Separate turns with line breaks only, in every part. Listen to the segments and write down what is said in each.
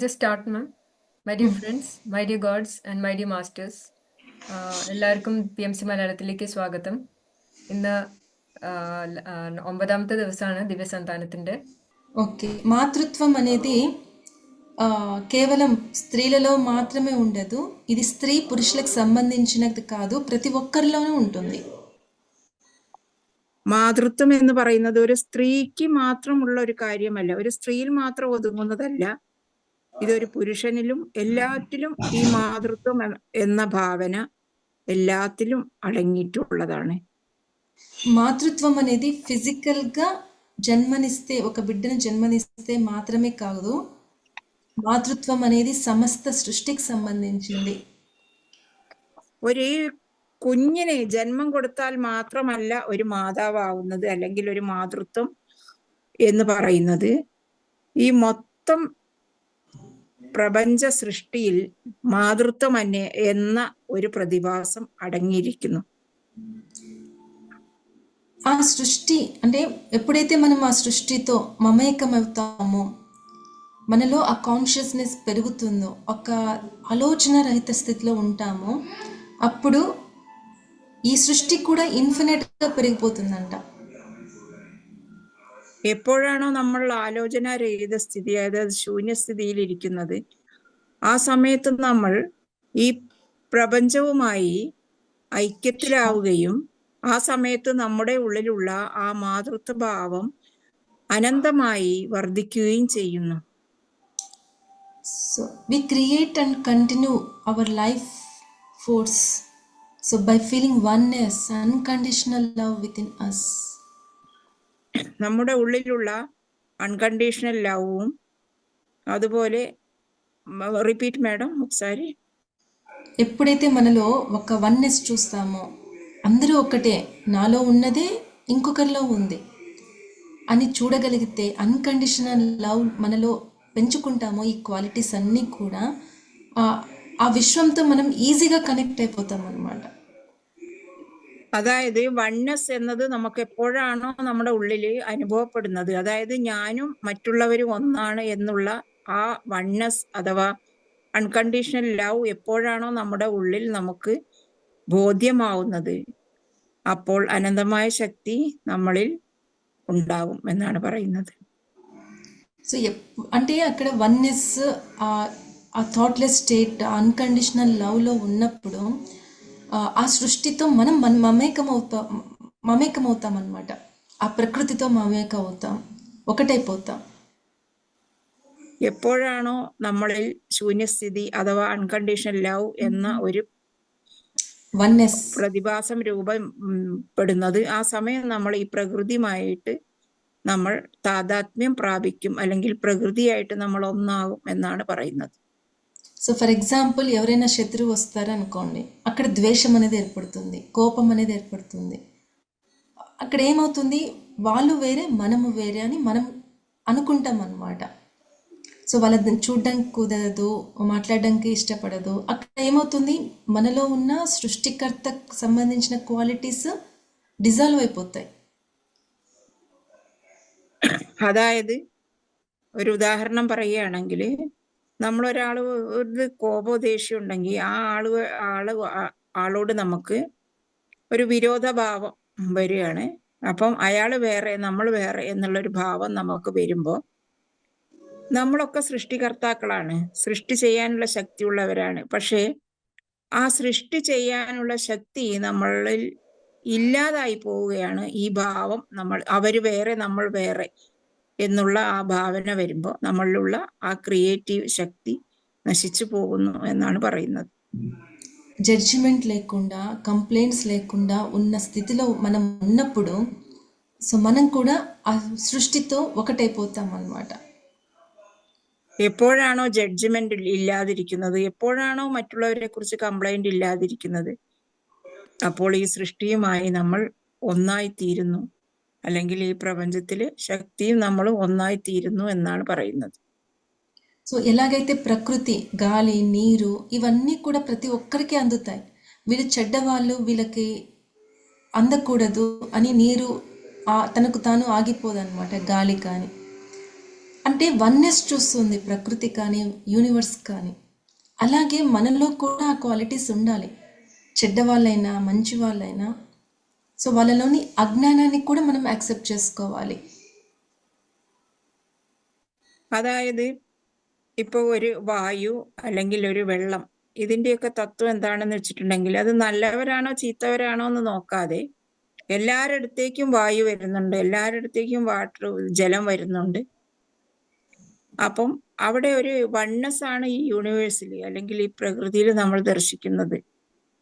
Just start, ma'am. My dear friends, my dear gods and my dear masters, എല്ലാവർക്കും P M C മലയാളത്തിലേക്ക് സ്വാഗതം. ഇന്ന് 9ാമത്തെ ദിവസമാണ് ദിവ്യസന്താനത്തിൻ്റെ.
Okay, మాతృత్వం అనేది కేవలం స్త్రీలలో మాత్రమే ఉండదు. ఇది స్త్రీ పురుషులకు సంబంధించినది కాదు, ప్రతి ఒక్కరిలోనూ ఉంటుంది.
മാതൃത്വം എന്ന് പറയുന്നത് ഒരു സ്ത്രീക്ക് മാത്രമുള്ള ഒരു കാര്യമല്ല, ഒരു സ്ത്രീയിൽ മാത്രം ഒതുങ്ങുന്നതല്ല. ഇതൊരു പുരുഷനിലും എല്ലാറ്റിലും ഈ മാതൃത്വം എന്ന భావన എല്ലാത്തിലും అడങ്ങിയിട്ടുള്ളതാണ്.
మాతృత్వం అనేది ఫిజికల్ గా జన్మనిస్తే, ఒక బిడ్డను జన్మనిస్తే మాత్రమే కాదు, మాతృత్వం అనేది సమస్త సృష్టికి సంబంధించింది.
ഒരു കുഞ്ഞിനെ ജന്മം കൊടുത്താൽ മാത്രമല്ല ഒരു മാതാവാവുന്നത്, അല്ലെങ്കിൽ ഒരു മാതൃത്വം എന്ന് പറയുന്നത്. ഈ മൊത്തം പ്രപഞ്ച സൃഷ്ടിയിൽ മാതൃത്വം എന്ന ഒരു പ്രതിഭാസം అడങ്ങിയിരിക്കുന്നു.
ఆ సృష్టి అంటే ఎప్పుడైతే మనం ఆ సృష్టితో మమేకమవుతామో, మనలో ఆ కాన్షియస్నెస్ పెరుగుతుందో, ఒక ఆలోచన రహిత స్థితిలో ఉంటామో, అప్పుడు ఈ సృష్టి కూడా ఇన్ఫినిట్గా పెరిగిపోతుందంట.
എപ്പോഴാണോ നമ്മൾ ആലോചനാരഹിത സ്ഥിതി, അതായത് ശൂന്യസ്ഥിതിയിൽ ഇരിക്കുന്നത്, ആ സമയത്ത് നമ്മൾ ഈ പ്രപഞ്ചവുമായി ഐക്യത്തിലാവുകയും ആ സമയത്ത് നമ്മുടെ ഉള്ളിലുള്ള ആ മാതൃത്വ ഭാവം അനന്തമായി വർദ്ധിക്കുകയും ചെയ്യുന്നു.
So we create and continue our life force. So by feeling oneness, unconditional love within us.
നമ്മുടെ ഉള്ളിലുള്ള അൺകണ്ടീഷണൽ ലവും, അതുപോലെ റിപ്പീറ്റ് మేడం ఒకసారి.
ఎప్పుడైతే మనలో ఒక వన్నెస్ చూస్తామో, అందరూ ఒకటే, నాలో ఉన్నదే ఇంకొకరిలో ఉంది అని చూడగలిగితే, అన్కండిషనల్ లవ్ మనలో పెంచుకుంటామో, ఈ క్వాలిటీస్ అన్నీ కూడా ఆ విశ్వంతో మనం ఈజీగా కనెక్ట్ అయిపోతాం అన్నమాట.
അതായത് വൺനെസ് എന്നത് നമുക്ക് എപ്പോഴാണോ നമ്മുടെ ഉള്ളില് അനുഭവപ്പെടുന്നത്, അതായത് ഞാനും മറ്റുള്ളവരും ഒന്നാണ് എന്നുള്ള ആ വൺനെസ് അഥവാ അൺകണ്ടീഷണൽ ലവ് എപ്പോഴാണോ നമ്മുടെ ഉള്ളിൽ നമുക്ക് ബോധ്യമാവുന്നത്, അപ്പോൾ അനന്തമായ ശക്തി നമ്മളിൽ ഉണ്ടാവും എന്നാണ് പറയുന്നത്.
సో అంటే అక్కడ వన్నెస్, ఆ థాట్లెస్ స్టేట్, అన్కండిషనల్ లవ్లో ఉన్నప్పుడు ఆ సృష్టితో మనం మమేకమవుతాం అన్నమాట. ఆ ప్రకృతితో మమేకమవుతాం, ఒకటైపోతాం.
എപ്പോഴാണോ നമ്മളിൽ ശൂന്യസ്ഥിതി അഥവാ അൺകണ്ടീഷണൽ ലവ് എന്ന ഒരു
വൺനെസ്
പ്രതിഭാസം രൂപപ്പെടുന്നത്, ആ സമയം നമ്മൾ ഈ പ്രകൃതിയുമായിട്ട് നമ്മൾ താദാത്മ്യം പ്രാപിക്കും, അല്ലെങ്കിൽ പ്രകൃതിയായിട്ട് നമ്മൾ ഒന്നാകും എന്നാണ് പറയുന്നത്.
సో ఫర్ ఎగ్జాంపుల్, ఎవరైనా శత్రువు వస్తారనుకోండి, అక్కడ ద్వేషం అనేది ఏర్పడుతుంది, కోపం అనేది ఏర్పడుతుంది. అక్కడ ఏమవుతుంది, వాళ్ళు వేరే మనము వేరే అని మనం అనుకుంటాం అన్నమాట. సో వాళ్ళని చూడడానికి కుదరదు, మాట్లాడడానికి ఇష్టపడదు. అక్కడ ఏమవుతుంది, మనలో ఉన్న సృష్టికర్తకు సంబంధించిన క్వాలిటీస్ డిజాల్వ్ అయిపోతాయి.
അതായത് ഒരു ഉദാഹരണം പറയുകയാണെങ്കിൽ, നമ്മളൊരാള് ഒരു കോപോ ദേഷ്യം ഉണ്ടെങ്കിൽ ആ ആളോട് നമുക്ക് ഒരു വിരോധഭാവം വരികയാണ്. അപ്പം അയാൾ വേറെ നമ്മൾ വേറെ എന്നുള്ളൊരു ഭാവം നമുക്ക് വരുമ്പോൾ, നമ്മളൊക്കെ സൃഷ്ടികർത്താക്കളാണ്, സൃഷ്ടി ചെയ്യാനുള്ള ശക്തിയുള്ളവരാണ്. പക്ഷേ ആ സൃഷ്ടി ചെയ്യാനുള്ള ശക്തി നമ്മളിൽ ഇല്ലാതായി പോവുകയാണ്. ഈ ഭാവം, അവര് വേറെ നമ്മൾ വേറെ എന്നുള്ള ആ ഭാവന വരുമ്പോൾ നമ്മളിലുള്ള ആ ക്രിയേറ്റീവ് శక్తి నశించి പോകുന്നു എന്നാണ് പറയുന്നത്.
జడ్జిమెంట్ లేకుండా, కంప్లైంట్స్ లేకుండా ఉన్న స్థితిలో మనం ఉన్నప్పుడు, సో మనం కూడా ఆ సృష్టితో ఒకటైపోతాం అన్నమాట.
എപ്പോഴാണോ ജഡ്ജ്മെന്റ് ഇല്ലാതിരിക്കുന്നത്, എപ്പോഴാണോ മറ്റുള്ളവരെ കുറിച്ച് കംപ്ലൈന്റ് ഇല്ലാതിരിക്കുന്നത്, അപ്പോൾ ഈ സൃഷ്ടിയുമായി നമ്മൾ ഒന്നായിത്തീരുന്നു, അല്ലെങ്കിൽ ഈ പ്രപഞ്ചത്തില് శక్తిയും നമ്മൾ ഒന്നായിത്തീരുന്നു എന്നാണ് പറയുന്നത്.
సో ఎలాగైతే ప్రకృతి, గాలి, నీరు ఇవన్నీ కూడా ప్రతి ఒక్కరికి అందుతాయి. వీళ్ళు చెడ్డవాళ్ళు, వీళ్ళకి అందకూడదు అని నీరు తనకు తాను ఆగిపోదన్నమాట, గాలి కానీ. అంటే వన్నెస్ చూస్తుంది ప్రకృతి కానీ యూనివర్స్ కానీ. అలాగే మనలో కూడా ఆ క్వాలిటీస్ ఉండాలి. చెడ్డవాళ్ళైనా మంచి వాళ్ళైనా. సో వాళ్ళలోని അജ്ഞാനാన్ని കൂടെ మనం ആക്സെപ്റ്റ് చేసుకోవాలి.
അതായത് ഇപ്പോൾ ഒരു വായു അല്ലെങ്കിൽ ഒരു വെള്ളം, ഇതിന്റെയൊക്കെ തത്വം എന്താണെന്ന് വെച്ചിട്ടുണ്ടെങ്കിൽ അത് നല്ലവരാണോ ചീത്തവരാണോ എന്ന് നോക്കാതെ എല്ലാവരുടെ അടുത്തേക്കും വായു വരുന്നുണ്ട്, എല്ലാവരുടെ അടുത്തേക്കും ജലം വരുന്നുണ്ട്. അപ്പം അവിടെ ഒരു വണ്ണസ് ആണ് ഈ യൂണിവേഴ്സിൽ അല്ലെങ്കിൽ ഈ പ്രകൃതിയിൽ നമ്മൾ ദർശിക്കുന്നത്.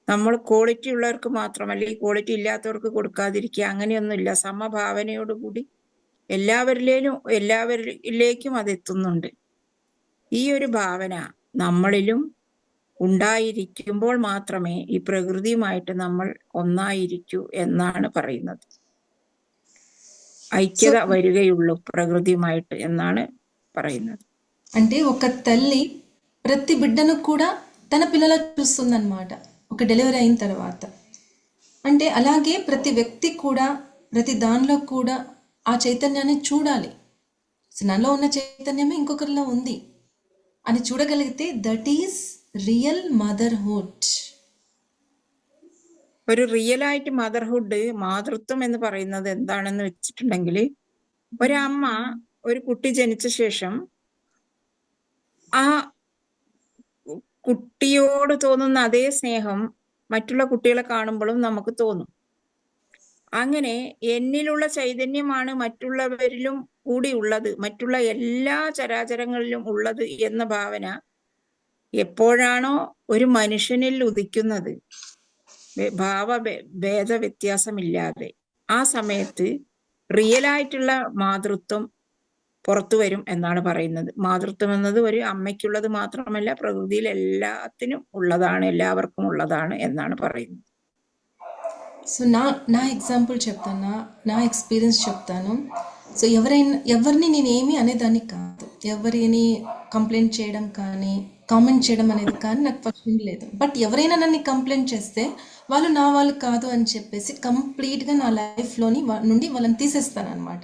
നമ്മൾ ക്വാളിറ്റി ഉള്ളവർക്ക് മാത്രമല്ല, ഈ ക്വാളിറ്റി ഇല്ലാത്തവർക്ക് കൊടുക്കാതിരിക്കുക, അങ്ങനെയൊന്നുമില്ല. സമഭാവനയോടുകൂടി എല്ലാവരിലേക്കും അതെത്തുന്നുണ്ട്. ഈ ഒരു ഭാവന നമ്മളിലും ഉണ്ടായിരിക്കുമ്പോൾ മാത്രമേ ഈ പ്രകൃതിയുമായിട്ട് നമ്മൾ ഒന്നായിരിക്കൂ എന്നാണ് പറയുന്നത്. ഐക്യത വരികയുള്ളൂ ప్రകృతిയുമായിട്ട് എന്നാണ് പറയുന്നത്.
అంటే ఒక తల్లి ప్రతి బిడ్డను కూడా తన పిల్లలా చూస్తుందన్నమాట ఒక డెలివరీ అయిన తర్వాత. అంటే అలాగే ప్రతి వ్యక్తి కూడా ప్రతి దానిలో కూడా ఆ చైతన్యాన్ని చూడాలి. నాలో ఉన్న చైతన్యమే ఇంకొకరిలో ఉంది అని చూడగలిగితే దట్ ఈస్ రియల్ మదర్హుడ్.
ഒരു റിയലായിട്ട് മദർഹുഡ്, മാതൃത്വം എന്ന് പറയുന്നത് എന്താണെന്ന് വെച്ചിട്ടുണ്ടെങ്കിൽ, ഒരമ്മ ഒരു കുട്ടി ജനിച്ച ശേഷം ആ കുട്ടിയോട് തോന്നുന്ന അതേ സ്നേഹം മറ്റുള്ള കുട്ടികളെ കാണുമ്പോഴും നമുക്ക് തോന്നും. അങ്ങനെ എന്നിലുള്ള ചൈതന്യമാണ് മറ്റുള്ളവരിലും കൂടി ഉള്ളത്, മറ്റുള്ള എല്ലാ ചരാചരങ്ങളിലും ഉള്ളത് എന്ന ഭാവന എപ്പോഴാണോ ഒരു മനുഷ്യനിൽ ഉദിക്കുന്നത്, ഭേദ വ്യത്യാസമില്ലാതെ, ആ സമയത്ത് റിയലായിട്ടുള്ള മാതൃത്വം പുറത്തു വരും എന്നാണ് പറയുന്നത്. മാതൃത്വം എന്നത് ഒരു അമ്മയ്ക്കുള്ളത് മാത്രമല്ല, പ്രകൃതിയിൽ എല്ലാത്തിനും ഉള്ളതാണ്, എല്ലാവർക്കും ഉള്ളതാണ് എന്നാണ് പറയുന്നത്.
సో నా ఎగ్జాంపుల్ చెప్తాను, నా ఎక్స్పీరియన్స్ చెప్తాను. సో ఎవరిని నేనేమి అనేదాన్ని కాదు, ఎవరిని కంప్లైంట్ చేయడం కానీ కామెంట్ చేయడం అనేది కానీ నాకు ఫస్ట్ లేదు. బట్ ఎవరైనా నన్ను కంప్లైంట్ చేస్తే వాళ్ళు నా వాళ్ళు కాదు అని చెప్పేసి కంప్లీట్గా నా లైఫ్లోని నుండి వాళ్ళని తీసేస్తాను అనమాట.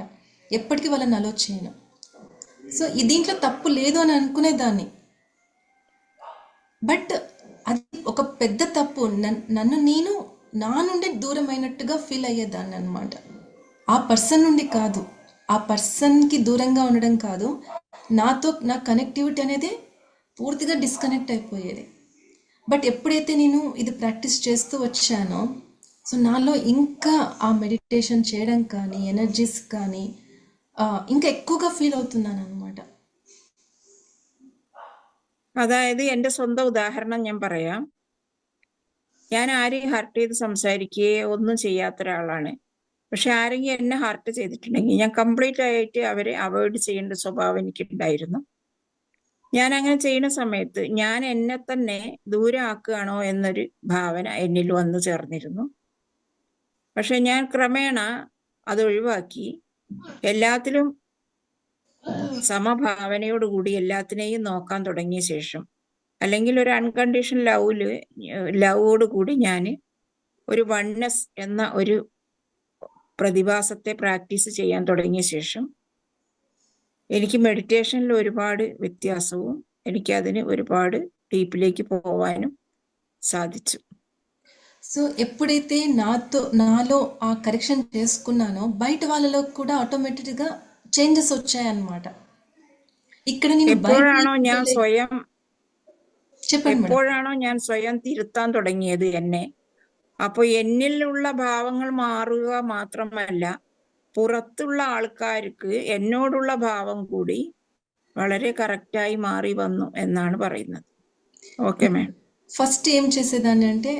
ఎప్పటికీ వాళ్ళని అలో చేయను. సో దీంట్లో తప్పు లేదు అని అనుకునేదాన్ని. బట్ అది ఒక పెద్ద తప్పు. నన్ను నేను నా నుండి దూరం అయినట్టుగా ఫీల్ అయ్యేదాన్ని అనమాట. ఆ పర్సన్ నుండి కాదు, ఆ పర్సన్కి దూరంగా ఉండడం కాదు, నాతో నా కనెక్టివిటీ అనేది పూర్తిగా డిస్కనెక్ట్ అయిపోయేది. బట్ ఎప్పుడైతే నేను ఇది ప్రాక్టీస్ చేస్తూ వచ్చానో, సో నాలో ఇంకా ఆ మెడిటేషన్ చేయడం కానీ ఎనర్జీస్ కానీ ఇంకా ఎక్కువగా ఫీల్ అవుతున్నాను అనమాట.
അതായത് എൻ്റെ സ്വന്തം ഉദാഹരണം ഞാൻ പറയാം. ഞാൻ ആരെയും ഹർട്ട് ചെയ്ത് സംസാരിക്കുകയോ ഒന്നും ചെയ്യാത്ത ഒരാളാണ്. പക്ഷെ ആരെങ്കിലും എന്നെ ഹർട്ട് ചെയ്തിട്ടുണ്ടെങ്കിൽ ഞാൻ കംപ്ലീറ്റ് ആയിട്ട് അവരെ അവോയ്ഡ് ചെയ്യേണ്ട സ്വഭാവം എനിക്കുണ്ടായിരുന്നു. ഞാൻ അങ്ങനെ ചെയ്യുന്ന സമയത്ത് ഞാൻ എന്നെ തന്നെ ദൂരമാക്കുകയാണോ എന്നൊരു ഭാവന എന്നിൽ വന്നു ചേർന്നിരുന്നു. പക്ഷെ ഞാൻ ക്രമേണ അത് ഒഴിവാക്കി എല്ലാത്തിലും സമഭാവനയോടുകൂടി എല്ലാത്തിനെയും നോക്കാൻ തുടങ്ങിയ ശേഷം, അല്ലെങ്കിൽ ഒരു അൺകണ്ടീഷൻ ലവോട് കൂടി ഞാൻ ഒരു വണ്ണസ് എന്ന ഒരു പ്രതിഭാസത്തെ പ്രാക്ടീസ് ചെയ്യാൻ തുടങ്ങിയ ശേഷം എനിക്ക് മെഡിറ്റേഷനിൽ ഒരുപാട് വ്യത്യാസവും എനിക്കതിന് ഒരുപാട് ഡീപ്പിലേക്ക് പോവാനും సాధించు.
సో ఎప్పుడైతే నాలో ఆ కరెక్షన్ చేసుకున్నానో బయట వాళ్ళలో కూడా ఆటోమేటిక్గా చేంజెస్ వచ్చాయన్నమాట. ఇక్కడ నేను
എപ്പോഴാണോ ഞാൻ സ്വയം തിരുത്താൻ തുടങ്ങിയത് എന്നെ, അപ്പോൾ എന്നിലുള്ള ഭാവങ്ങൾ മാറുക മാത്രമല്ല, പുറത്തുള്ള ആൾക്കാർക്ക് എന്നോടുള്ള ഭാവം കൂടി വളരെ కరెక్టాയി మారి వന്നു എന്നാണ് പറയുന്നത്. Okay madam.
ఫస్ట్ ఏం చేసేదాన్ని అంటే,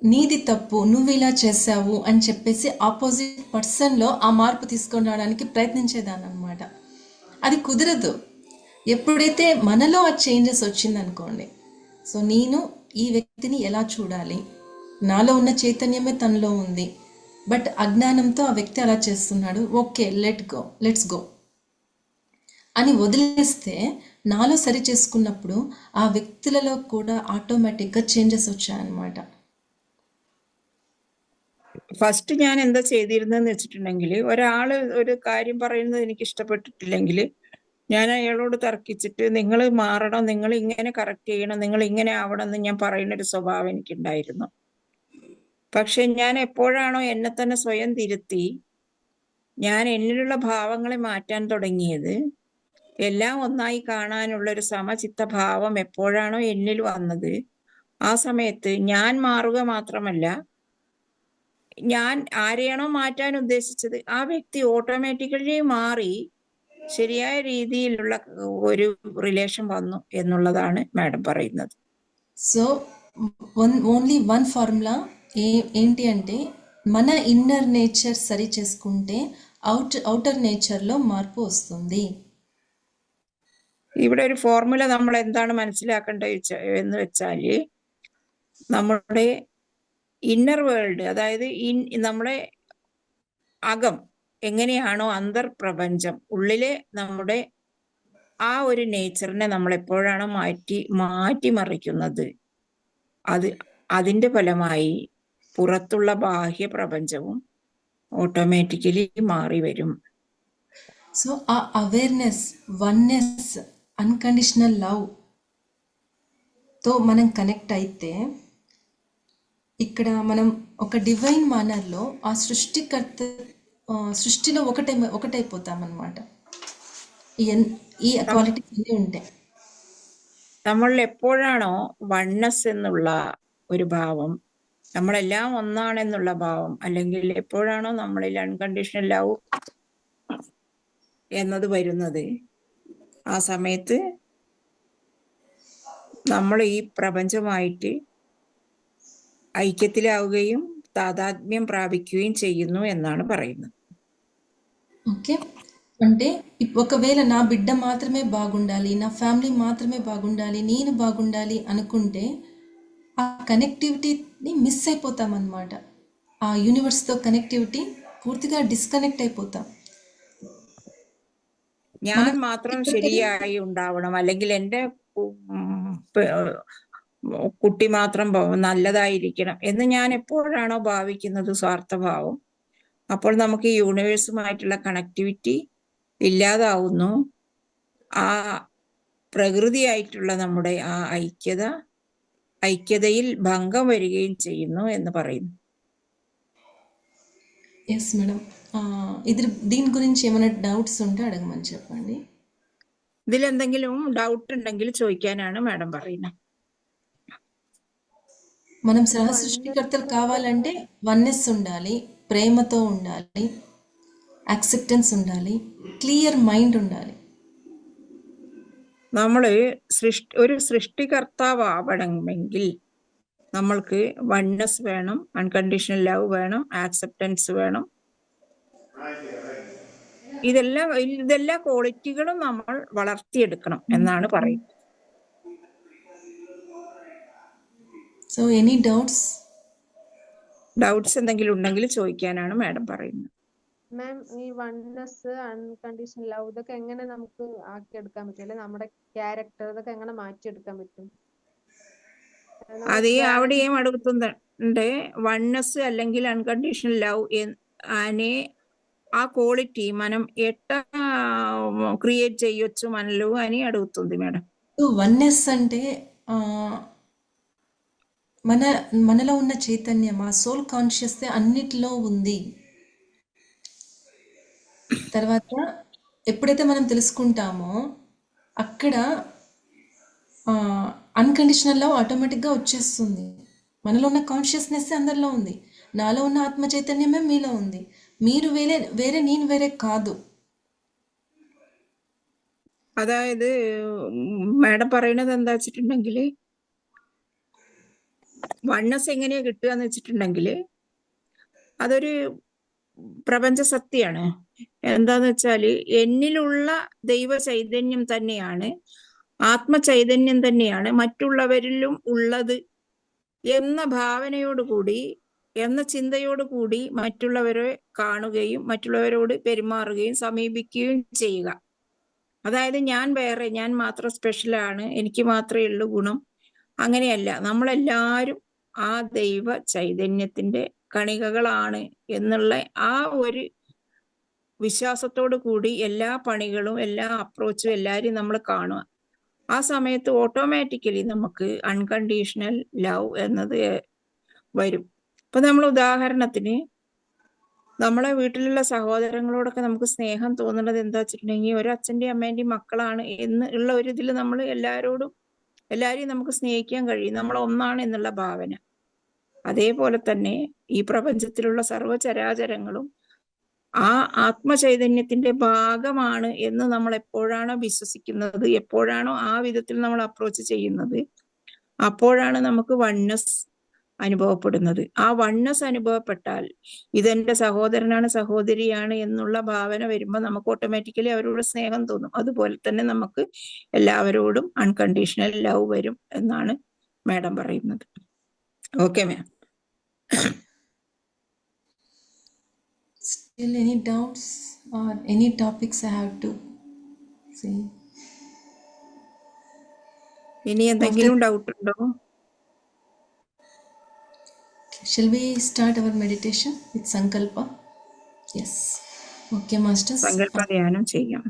నీది తప్పు, నువ్వు ఇలా చేసావు అని చెప్పేసి ఆపోజిట్ పర్సన్లో ఆ మార్పు తీసుకొని రావడానికి ప్రయత్నించేదాన్ని అనమాట. అది కుదరదు. ఎప్పుడైతే మనలో ఆ చేంజెస్ వచ్చిందనుకోండి, సో నేను ఈ వ్యక్తిని ఎలా చూడాలి, నాలో ఉన్న చైతన్యమే తనలో ఉంది, బట్ అజ్ఞానంతో ఆ వ్యక్తి అలా చేస్తున్నాడు, ఓకే లెట్స్ గో అని వదిలేస్తే, నాలో సరి చేసుకున్నప్పుడు ఆ వ్యక్తులలో కూడా ఆటోమేటిక్గా చేంజెస్ వచ్చాయన్నమాట.
ഫസ്റ്റ് ഞാൻ എന്താ ചെയ്തിരുന്നതെന്ന് വെച്ചിട്ടുണ്ടെങ്കിൽ, ഒരാള് ഒരു കാര്യം പറയുന്നത് എനിക്ക് ഇഷ്ടപ്പെട്ടിട്ടില്ലെങ്കിൽ ഞാൻ അയാളോട് തർക്കിച്ചിട്ട് നിങ്ങൾ മാറണം, നിങ്ങൾ ഇങ്ങനെ കറക്റ്റ് ചെയ്യണം, നിങ്ങൾ ഇങ്ങനെ ആവണം എന്ന് ഞാൻ പറയുന്ന ഒരു സ്വഭാവം എനിക്കുണ്ടായിരുന്നു. പക്ഷെ ഞാൻ എപ്പോഴാണോ എന്നെ തന്നെ സ്വയം തിരുത്തി ഞാൻ എന്നിലുള്ള ഭാവങ്ങളെ മാറ്റാൻ തുടങ്ങിയത്, എല്ലാം ഒന്നായി കാണാനുള്ള ഒരു സമചിത്ത ഭാവം എപ്പോഴാണോ എന്നിൽ വന്നത്, ആ സമയത്ത് ഞാൻ മാറുക മാത്രമല്ല, ഞാൻ ആരെയാണോ മാറ്റാൻ ഉദ്ദേശിച്ചത് ആ വ്യക്തി ഓട്ടോമാറ്റിക്കലി മാറി ശരിയായ രീതിയിലുള്ള ഒരു റിലേഷൻ വന്നു എന്നുള്ളതാണ് മാഡം പറയുന്നത്.
సో ఓన్లీ వన్ ఫార్ములా ఏంటి అంటే మన ఇన్నర్ నేచర్ సరి చేసుకుంటే ఔటర్ నేచర్లో మార్పు వస్తుంది.
ഇവിടെ ഒരു ഫോർമുല നമ്മൾ എന്താണ് മനസ്സിലാക്കേണ്ടത് എന്ന് വെച്ചാല്, നമ്മുടെ ഇന്നർ വേൾഡ്, അതായത് നമ്മുടെ അകം എങ്ങനെയാണോ അന്തർപ്രപഞ്ചം, ഉള്ളിലെ നമ്മുടെ ആ ഒരു നേച്ചറിനെ നമ്മൾ എപ്പോഴാണോ മാറ്റിമറിക്കുന്നത്, അതിന്റെ ഫലമായി പുറത്തുള്ള ബാഹ്യ പ്രപഞ്ചവും ഓട്ടോമാറ്റിക്കലി മാറി വരും.
సో ఆ అవేర్నెస్, వన్నెస్, అన్కండిషనల్ లవ్తో మనం కనెక్ట్ అయితే ఇక్కడ మనం ఒక డివైన్ మానర్లో ఆ సృష్టిలో ఒకటైపోతాం అన్నమాట. ఈ క్వాలిటీస్ అన్నీ ఉంటాయి.
നമ്മൾ എപ്പോഴാണോ വണ്ണസ് എന്നുള്ള ഒരു ഭാവം, നമ്മളെല്ലാം ഒന്നാണെന്നുള്ള ഭാവം, അല്ലെങ്കിൽ എപ്പോഴാണോ നമ്മളിൽ അൺകണ്ടീഷണൽ ലവ് എന്നത് വരുന്നത്, ആ സമയത്ത് നമ്മൾ ഈ പ്രപഞ്ചമായിട്ട് ഐക്യത്തിലാവുകയും താതാത്മ്യം പ്രാപിക്കുകയും ചെയ്യുന്നു എന്നാണ് പറയുന്നത്.
ఓకే, అంటే ఒకవేళ నా బిడ్డ మాత్రమే బాగుండాలి, నా ఫ్యామిలీ మాత్రమే బాగుండాలి, నేను బాగుండాలి అనుకుంటే ఆ కనెక్టివిటీని మిస్ అయిపోతాం అన్నమాట. ఆ యూనివర్స్తో కనెక్టివిటీ పూర్తిగా డిస్కనెక్ట్ అయిపోతాం.
ഞാൻ മാത്രം ശരിയായി ഉണ്ടാവണം, അല്ലെങ്കിൽ എൻ്റെ കുട്ടി മാത്രം നല്ലതായിരിക്കണം എന്ന് ഞാൻ എപ്പോഴാണോ ഭാവിക്കുന്നത് സ്വാർത്ഥഭാവം, അപ്പോൾ നമുക്ക് ഈ യൂണിവേഴ്സുമായിട്ടുള്ള കണക്ടിവിറ്റി ഇല്ലാതാവുന്നു. ആ പ്രകൃതിയായിട്ടുള്ള നമ്മുടെ ആ ഐക്യതയിൽ ഭംഗം വരികയും ചെയ്യുന്നു എന്ന് പറയുന്നു.
ఎస్ మేడం, దీని గురించి ఏమైనా డౌట్స్ ఉంటే అడగమని చెప్పండి.
ഇതിലെന്തെങ്കിലും ഡൗട്ട് ഉണ്ടെങ്കിൽ ചോദിക്കാനാണ് മാഡം പറയുന്നത്.
మనం సృష్టికర్తలు కావాలంటే వన్నెస్ ఉండాలి, ప్రేమతో ఉండాలి, యాక్సెప్టెన్స్ ఉండాలి, క్లియర్ మైండ్ ఉండాలి.
നമ്മൾ ഒരു സൃഷ്ടികർത്താവ് ആവണമെങ്കിൽ നമ്മൾക്ക് വൺനെസ് വേണം, അൺകണ്ടീഷണൽ ലവ് വേണം, ആക്സെപ്റ്റൻസ് വേണം. ഇതെല്ലാ ക്വാളിറ്റികളും നമ്മൾ വളർത്തിയെടുക്കണം എന്നാണ് പറയുന്നത്.
സോ എനി
ഡൗട്ട്സ് എന്തെങ്കിലും ഉണ്ടെങ്കിൽ ചോദിക്കാനാണ് മാഡം പറയുന്നത്.
മാം, ഈ വൺനെസ്, അൺകണ്ടീഷണൽ ലവ് ഇതൊക്കെ എങ്ങനെ നമുക്ക് ആക്കിയെടുക്കാൻ പറ്റും, അല്ലെ നമ്മുടെ ക്യാരക്ടർ ഇതൊക്കെ എങ്ങനെ മാറ്റിയെടുക്കാൻ പറ്റും?
అది ఆవిడ ఏం అడుగుతుందంటే, వన్నెస్ അല്ലെങ്കിൽ అన్కండిషనల్ లవ్ అనే ఆ క్వాలిటీ మనం ఎట్లా క్రియేట్ చేయొచ్చు మనలో అని అడుగుతుంది మేడం.
వన్నెస్ అంటే మనలో ఉన్న చైతన్యం, ఆ సోల్ కాన్షియస్ అన్నిటిలో ఉంది. తర్వాత ఎప్పుడైతే మనం తెలుసుకుంటామో అక్కడ అన్కండిషనల్ లవ్ ఆటోమేటిక్గా వచ్చేస్తుంది. మనలో ఉన్న కాన్షియస్నెస్ అందరిలో ఉంది, నాలో ఉన్న ఆత్మ చైతన్యమే మీలో ఉంది. మీరు వేరే నేను వేరే కాదు.
അതായത് മാഡം പറയുന്നത് എന്താ വെച്ചിട്ടുണ്ടെങ്കിൽ, വണ്ണസ് എങ്ങനെയാ കിട്ടുക എന്ന് വെച്ചിട്ടുണ്ടെങ്കിൽ അതൊരു പ്രപഞ്ച സത്യമാണ്. എന്താന്ന് വെച്ചാല് എന്നിലുള്ള ദൈവ ചൈതന്യം തന്നെയാണ്, ആത്മചൈതന്യം തന്നെയാണ് മറ്റുള്ളവരിലും ഉള്ളത് എന്ന ഭാവനയോടുകൂടി, എന്ന ചിന്തയോടുകൂടി മറ്റുള്ളവരെ കാണുകയും മറ്റുള്ളവരോട് പെരുമാറുകയും സമീപിക്കുകയും ചെയ്യുക. അതായത് ഞാൻ വേറെ, ഞാൻ മാത്രം സ്പെഷ്യലാണ്, എനിക്ക് മാത്രമേ ഉള്ളൂ ഗുണം, അങ്ങനെയല്ല. നമ്മളെല്ലാവരും ആ ദൈവ ചൈതന്യത്തിന്റെ കണികകളാണ് എന്നുള്ള ആ ഒരു വിശ്വാസത്തോടു കൂടി എല്ലാ പണികളും എല്ലാ അപ്രോച്ചും എല്ലാവരും നമ്മൾ കാണുക. ആ സമയത്ത് ഓട്ടോമാറ്റിക്കലി നമുക്ക് അൺകണ്ടീഷണൽ ലവ് എന്നത് വരും. ഇപ്പൊ നമ്മൾ ഉദാഹരണത്തിന് നമ്മളെ വീട്ടിലുള്ള സഹോദരങ്ങളോടൊക്കെ നമുക്ക് സ്നേഹം തോന്നുന്നത് എന്താ വെച്ചിട്ടുണ്ടെങ്കിൽ ഒരു അച്ഛൻ്റെയും അമ്മേന്റെയും മക്കളാണ് എന്ന് ഉള്ള ഒരു ഇതിൽ നമ്മൾ എല്ലാവരെയും നമുക്ക് സ്നേഹിക്കാൻ കഴിയും. നമ്മൾ ഒന്നാണ് എന്നുള്ള ഭാവന. അതേപോലെ തന്നെ ഈ പ്രപഞ്ചത്തിലുള്ള സർവ്വചരാചരങ്ങളും ആ ആത്മചൈതന്യത്തിന്റെ ഭാഗമാണ് എന്ന് നമ്മൾ എപ്പോഴാണോ വിശ്വസിക്കുന്നത്, എപ്പോഴാണോ ആ വിധത്തിൽ നമ്മൾ അപ്രോച്ച് ചെയ്യുന്നത്, അപ്പോഴാണ് നമുക്ക് വൺനെസ് അനുഭവപ്പെടുന്നത്. ആ വൺനെസ് അനുഭവപ്പെട്ടാൽ ഇതെന്റെ സഹോദരനാണ് സഹോദരിയാണ് എന്നുള്ള ഭാവന വരുമ്പോൾ നമുക്ക് ഓട്ടോമാറ്റിക്കലി അവരോട് സ്നേഹം തോന്നും. അതുപോലെ തന്നെ നമുക്ക് എല്ലാവരോടും അൺകണ്ടീഷണൽ ലവ് വരും എന്നാണ് മാഡം പറയുന്നത്. Okay ma'am.
Still any doubts or any topics I have to say?
ഇനി എന്തെങ്കിലും ഡൗട്ട് ഉണ്ടോ?
Shall we start our meditation with Sankalpa? Yes. Okay, masters.
സങ്കല്പ ധ്യാനം ചെയ്യാം.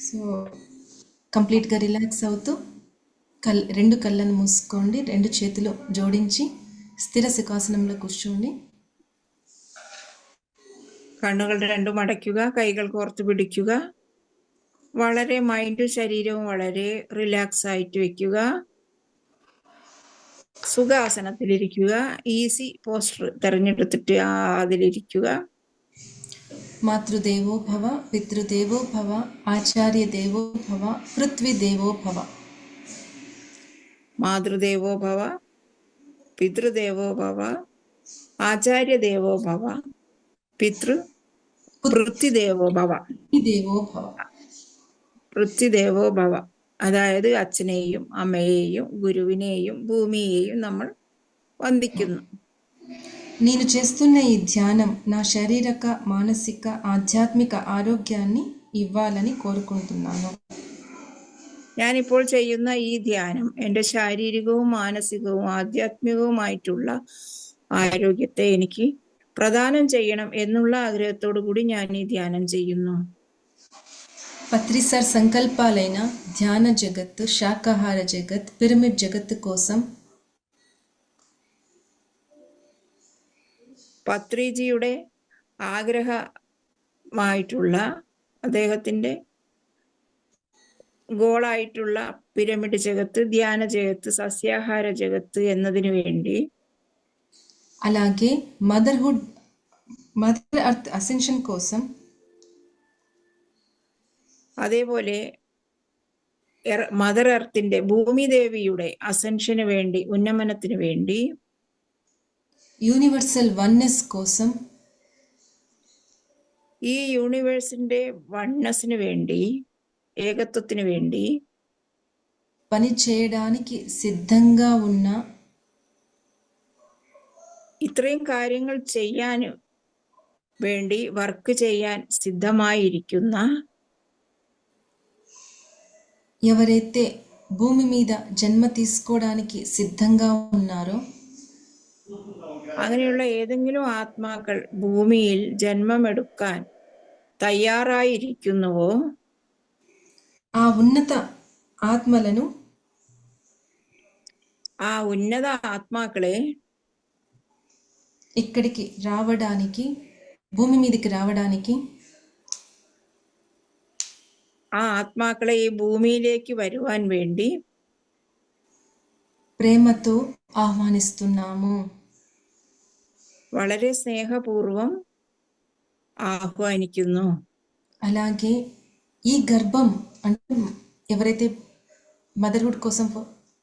సో కంప్లీట్గా రిలాక్స్ అవుతూ రెండు కళ్ళను మూసుకోండి, రెండు చేతులు ജോഡിంచి സ്ഥിര സുഖാസനంలో కూర్చోండి.
കണ്ണുകൾ രണ്ടും അടയ്ക്കുക, കൈകൾ കോർത്ത് പിടിക്കുക. വളരെ മൈൻഡും ശരീരവും വളരെ റിലാക്സ് ആയിട്ട് വെക്കുക. സുഖാസനത്തിലിരിക്കുക. Easy poster തിരഞ്ഞെടുത്തിട്ട് അതിലിരിക്കുക.
മാതൃദേവോ ഭവ, പിതൃദേവോ ഭവ, ആചാര്യദേവോ ഭവ, പൃഥ്വിദേവോ ഭവ.
മാതൃദേവോ ഭവ, പിതൃദേവോ ഭവ, ആചാര്യദേവോ ഭവ, പൃഥ്വിദേവോ ഭവ.
ദേവോ ഭവ.
പൃഥ്വിദേവോ ഭവ അതായത് അച്ഛനെയും അമ്മയെയും ഗുരുവിനെയും ഭൂമിയെയും നമ്മൾ വന്ദിക്കുന്നു.
నేను చేస్తున్న ఈ ధ్యానం నా శారీరక, మానసిక, ఆధ్యాత్మిక ఆరోగ్యాన్ని ఇవ్వాలని కోరుకుంటున్నాను.
ഞാനിപ്പോൾ ചെയ്യുന്ന ഈ ധ്യാനം എൻ്റെ ശാരീരികവും മാനസികവും ആധ്യാത്മികവുമായിട്ടുള്ള ആരോഗ്യത്തെ എനിക്ക് പ്രദാനം ചെയ്യണം എന്നുള്ള ആഗ്രഹത്തോടു കൂടി ഞാൻ ഈ ധ്യാനം ചെയ്യുന്നു.
పత్రిసార్ సంకల్పాలైన ధ్యాన జగత్, శాకాహార జగత్, పిరమిడ్ జగత్ కోసం
പത്രിജിയുടെ ആഗ്രഹമായിട്ടുള്ള അദ്ദേഹത്തിന്റെ ഗോളായിട്ടുള്ള പിരമിഡ് ജഗത്ത്, ധ്യാന ജഗത്ത്, സസ്യാഹാര ജഗത്ത് എന്നതിനു വേണ്ടി,
అలాగే మదర్ ఎర్త్ అసెన్షన్ కోసం,
അതേപോലെ മദർ എർത്തിന്റെ ഭൂമി ദേവിയുടെ അസെൻഷന് വേണ്ടി, ഉന്നമനത്തിന് വേണ്ടി,
యూనివర్సల్ వన్నెస్ కోసం,
ഈ യൂണിവേഴ്സിന്റെ വൺനെസ്സിന് വേണ്ടി, ഏകത്വത്തിന് വേണ്ടി
పని చేయడానికి సిద్ధంగా ఉన్న,
ഇത്രയും കാര്യങ്ങൾ ചെയ്യാൻ വേണ്ടി വർക്ക് ചെയ്യാൻ സിദ്ധമായിരിക്കുന്ന,
ఎవరైతే భూమి మీద జన్మ తీసుకోవడానికి సిద్ధంగా ఉన్నారో,
അങ്ങനെയുള്ള ഏതെങ്കിലും ആത്മാക്കൾ ഭൂമിയിൽ ജന്മമെടുക്കാൻ തയ്യാറായിരിക്കുന്നുവോ,
ఆ ఉన్నత ఆత్మలను,
ആ ഉന്നത ആത്മാക്കളെ
ఇక్కడికి రావడానికి, భూమి మీదకి రావడానికి,
ആ ആത്മാക്കളെ ഈ ഭൂമിയിലേക്ക് വരുവാൻ വേണ്ടി
ప్రేమతో ఆహ్వానిస్తున్నాము.
വളരെ സ്നേഹപൂർവം ആഹ്വാനിക്കുന്നു.
అలాగే ఈ గర్భం అంటే ఎవరైతే మదర్హుడ్ కోసం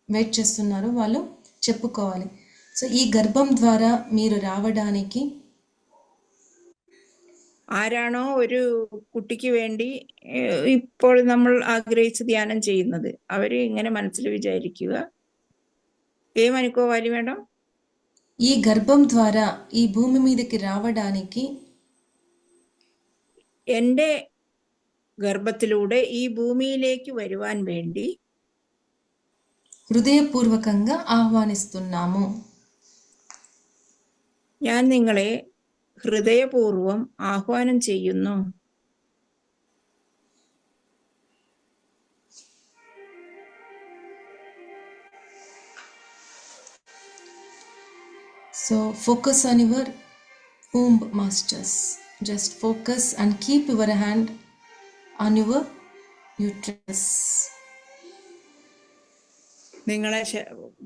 వెయిట్ చేస్తున్నారో వాళ్ళు చెప్పుకోవాలి. సో ఈ గర్భం ద్వారా మీరు రావడానికి,
ആരാണോ ഒരു കുട്ടിക്ക് വേണ്ടി ഇപ്പോൾ നമ്മൾ ആഗ്രഹിച്ച് ധ്യാനം ചെയ്യുന്നത്, അവര് ഇങ്ങനെ മനസ്സിൽ വിചാരിക്കുക, ఏమనుకోవాలి మేడం?
ఈ గర్భం ద్వారా ఈ భూమి మీదకి రావడానికి,
എൻ്റെ ഗർഭത്തിലൂടെ ഈ ഭൂമിയിലേക്ക് വരുവാൻ വേണ്ടി
హృదయపూర్వకంగా ఆహ్వానిస్తున్నాము.
ഞാൻ നിങ്ങളെ ഹൃദയപൂർവം ആഹ്വാനം ചെയ്യുന്നു.
So focus on your womb, masters. Just focus and keep your hand on your uterus.
നിങ്ങളെ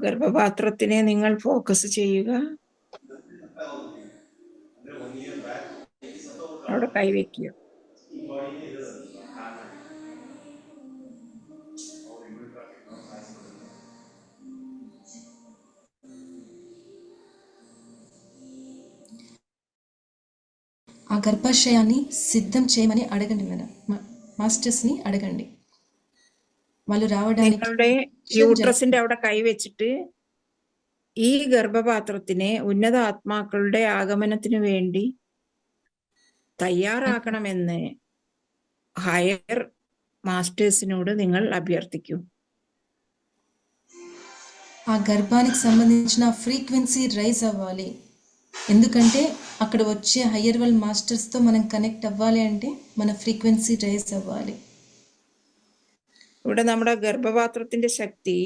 ഗർഭപാത്രത്തിനെ നിങ്ങൾ ഫോക്കസ് ചെയ്യുക. അവിടെ കൈവയ്ക്കുക.
ఆ గర్భాశయాన్ని సిద్ధం చేయమని అడగండి మేడం, మాస్టర్స్ని అడగండి. వాళ్ళు రావడానికి
നിങ്ങളുടെ യൂട്രസിന്റെ അവിടെ കൈവച്ചിട്ട് ഈ ഗർഭപാത്രത്തിനെ ഉന്നത ആത്മാക്കളുടെ ആഗമനത്തിന് വേണ്ടി തയ്യാറാക്കണമെന്ന് ഹയർ మాస్టర్స్నోട് നിങ്ങൾ అభ్యర్థిക്കൂ.
ఆ గర్భానికి సంబంధించిన ఫ్రీక్వెన్సీ రైజ్ అవ్వాలి. ఎందుకంటే అక్కడ వచ్చే హయ్యర్ వరల్డ్ మాస్టర్స్తో మనం కనెక్ట్ అవ్వాలి అంటే మన ఫ్రీక్వెన్సీ రైజ్ అవ్వాలి.
ഇവിടെ നമ്മുടെ ഗർഭപാത്രത്തിന്റെ ശക്തി,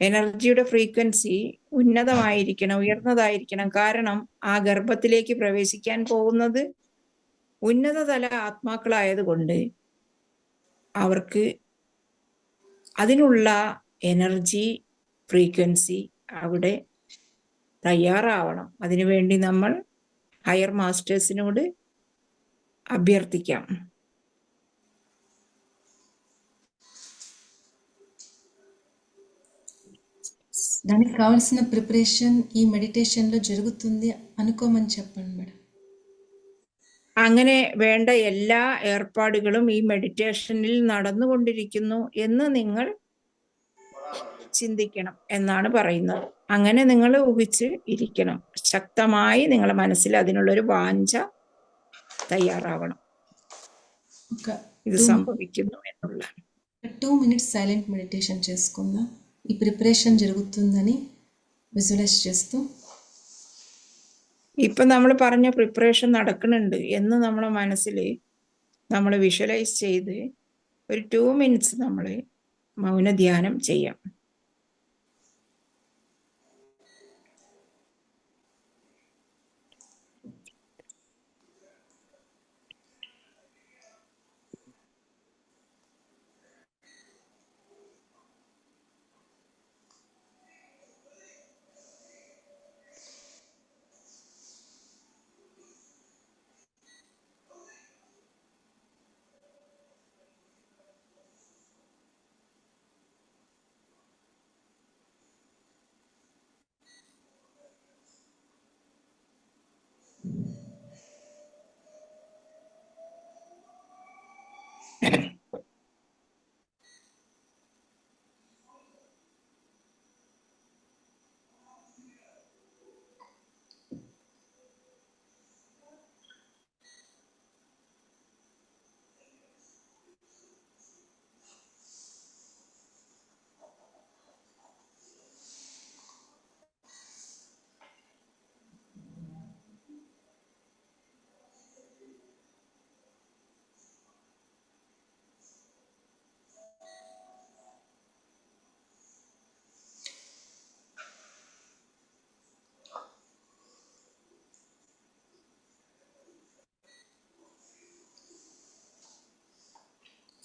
എനർജിയുടെ ഫ്രീക്വൻസി ഉന്നതമായിരിക്കണം, ഉയർന്നതായിരിക്കണം. കാരണം ആ ഗർഭത്തിലേക്ക് പ്രവേശിക്കാൻ പോകുന്നത് ഉന്നതതല ആത്മാക്കളായതുകൊണ്ട് അവർക്ക് അതിനുള്ള എനർജി ഫ്രീക്വൻസി അവിടെ തയ്യാറാവണം. അതിനുവേണ്ടി നമ്മൾ ഹയർ മാസ്റ്റേഴ്സിനോട് അഭ്യർത്ഥിക്കാം.
దానికి కావాల్సిన ప్రిపరేషన్ ఈ మెడిటేషన్లో జరుగుతుంది అనుకోమని చెప్పండి మేడం.
അങ്ങനെ വേണ്ട എല്ലാ ഏർപ്പാടുകളും ഈ മെഡിറ്റേഷനിൽ നടന്നുകൊണ്ടിരിക്കുന്നു എന്ന് നിങ്ങൾ ചിന്തിക്കണം എന്നാണ് പറയുന്നത്. അങ്ങനെ നിങ്ങൾ ഊഹിച്ച് ഇരിക്കണം. ശക്തമായി നിങ്ങളുടെ മനസ്സിൽ അതിനുള്ളൊരു വാഞ്ച തയ്യാറാവണം, ഇത് സംഭവിക്കുന്നു എന്നുള്ള.
2 minutes సైలెంట్ మెడిటేషన్ చేసుకుందాం. ఈ ప్రిపరేషన్ జరుగుతుందని విజువలైజ్ చేస్తూ.
ഇപ്പൊ നമ്മൾ പറഞ്ഞ പ്രിപ്പറേഷൻ നടക്കുന്നുണ്ട് എന്ന് നമ്മളെ മനസ്സിൽ നമ്മൾ വിഷ്വലൈസ് ചെയ്ത് ഒരു 2 minutes നമ്മൾ മൗനധ്യാനം ചെയ്യാം.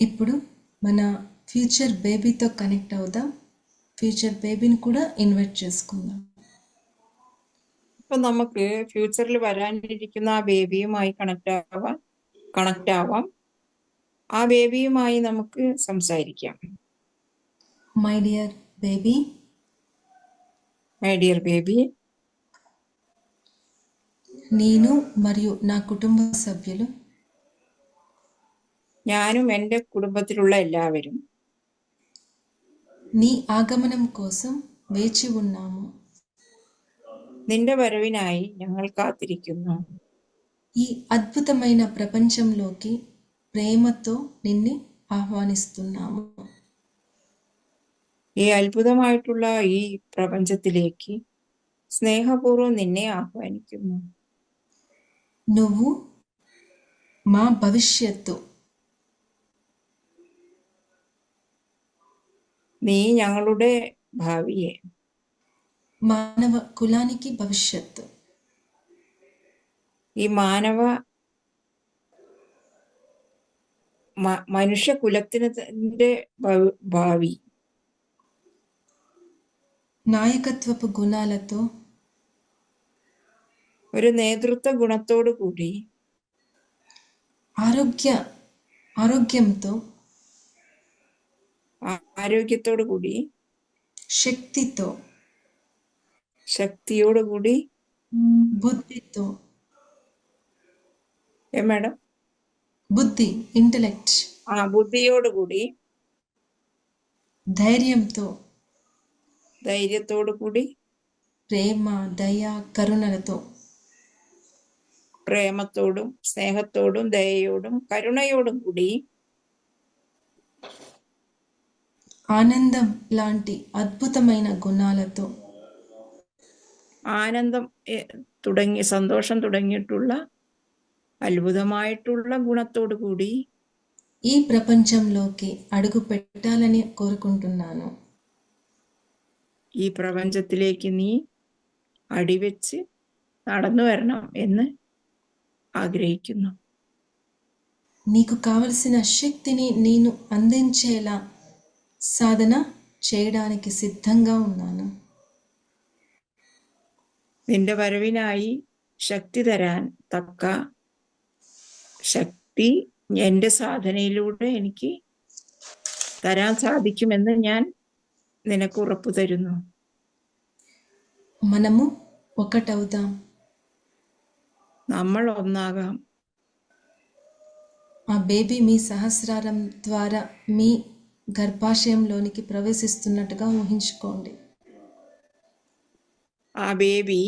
ఇప్పుడు మన ఫ్యూచర్ బేబీతో కనెక్ట్ అవుదాం. ఫ్యూచర్ బేబీని కూడా ఇన్వైట్ చేసుకుందాం.
ഇപ്പൊ നമുക്ക് ഫ്യൂച്ചറിൽ വരാനിരിക്കുന്ന ആ ബേബിയുമായി കണക്ട് ആവാം. ആ ബേബിയുമായി നമുക്ക് സംസാരിക്കാം.
My dear baby,
my dear baby,
నేను మరియు నా కుటుంబ సభ్యులు
ഞാനും എൻ്റെ കുടുംബത്തിലുള്ള എല്ലാവരും
నీ ఆగమనం కోసం వేచి ఉన్నాము.
നിന്റെ വരവിനായി ഞങ്ങൾ കാത്തിരിക്കുന്നു.
ఈ అద్భుతమైన ప్రపంచంలోకి ప్రేమతో నిన్ను ఆహ్వానిస్తున్నాము.
ഈ അത്ഭുതമായിട്ടുള്ള ഈ പ്രപഞ്ചത്തിലേക്ക് സ്നേഹപൂർവ്വം നിന്നെ ആഹ്വാനിക്കുന്നു.
నువ్వు మా భవిష్యత్తు.
നീ ഞങ്ങളുടെ ഭാവിയെ.
మానవ కులానికి భవిష్యత్తు.
ഈ മനുഷ്യകുലത്തിന്റെ ഭാവി.
నాయకత్వపు గుణాలతో,
ഒരു നേതൃത്വ ഗുണത്തോടു കൂടി,
ఆరోగ్యంతో,
ആരോഗ്യത്തോടു കൂടി,
శక్తితో,
ശക്തിയോടുകൂടി,
బుద్ధితో.
മേഡം?
బుద్ధి, ఇంటలెక్ట్.
ബുദ്ധിയോടുകൂടി,
ధైర్యంతో,
ധൈര്യത്തോടുകൂടി,
ప్రేమ, దయ, కరుణలతో.
പ്രേമത്തോടും സ്നേഹത്തോടും ദയയോടും കരുണയോടും കൂടി,
ఆనందం లాంటి అద్భుతమైన గుణాలతో.
ആനന്ദം സന്തോഷം തുടങ്ങിയിട്ടുള്ള അത്ഭുതമായിട്ടുള്ള ഗുണത്തോടു കൂടി
ఈ ప్రపంచంలోకి అడుగు పెట్టాలని కోరుకుంటున్నాను.
ഈ പ്രപഞ്ചത്തിലേക്ക് നീ അടിവെച്ച് നടന്നു വരണം എന്ന് ആഗ്രഹിക്കുന്നു.
నీకు కావలసిన శక్తిని నేను అందించేలా సాధన చేయడానికి సిద్ధంగా ఉన్నాను.
നിന്റെ വരവിനായി ശക്തി തരാൻ തക്ക ശക്തി എൻ്റെ സാധനയിലൂടെ എനിക്ക് തരാൻ സാധിക്കുമെന്ന് ഞാൻ നിനക്ക് ഉറപ്പു തരുന്നു.
మనము ఒకటవుదాం.
നമ്മൾ ഒന്നാകാം.
ఆ బేబీ మీ సహస్రారం ద్వారా మీ గర్భాశయంలోనికి ప్రవేశిస్తున్నట్టుగా ఊహించుకోండి.
ആ ബേബി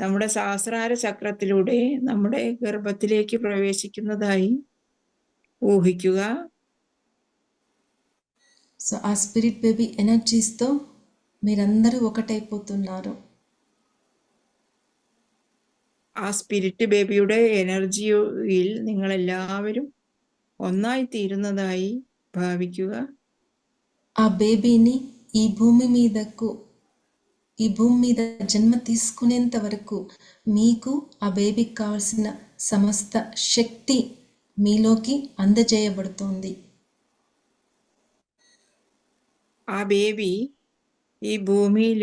നമ്മുടെ സഹസ്രാര ചക്രത്തിലൂടെ നമ്മുടെ ഗർഭത്തിലേക്ക് പ്രവേശിക്കുന്നതായി ഊഹിക്കുക.
సో ఆ స్పిరిట్ బేబీ ఎనర్జీస్తో మీరందరూ ఒకటైపోతున్నారు.
ആ സ്പിരിറ്റ് ബേബിയുടെ എനർജിയിൽ നിങ്ങൾ എല്ലാവരും ഒന്നായി തീരുന്നതായി ഭാവിക്കുക.
ఆ బేబీని ఈ భూమి మీద జన్మ తీసుకునేంత వరకు మీకు ఆ బేబీకి కావాల్సిన సమస్త శక్తి మీలోకి అందజేయబడుతోంది.
ആ ബേബി ഈ ഭൂമിയിൽ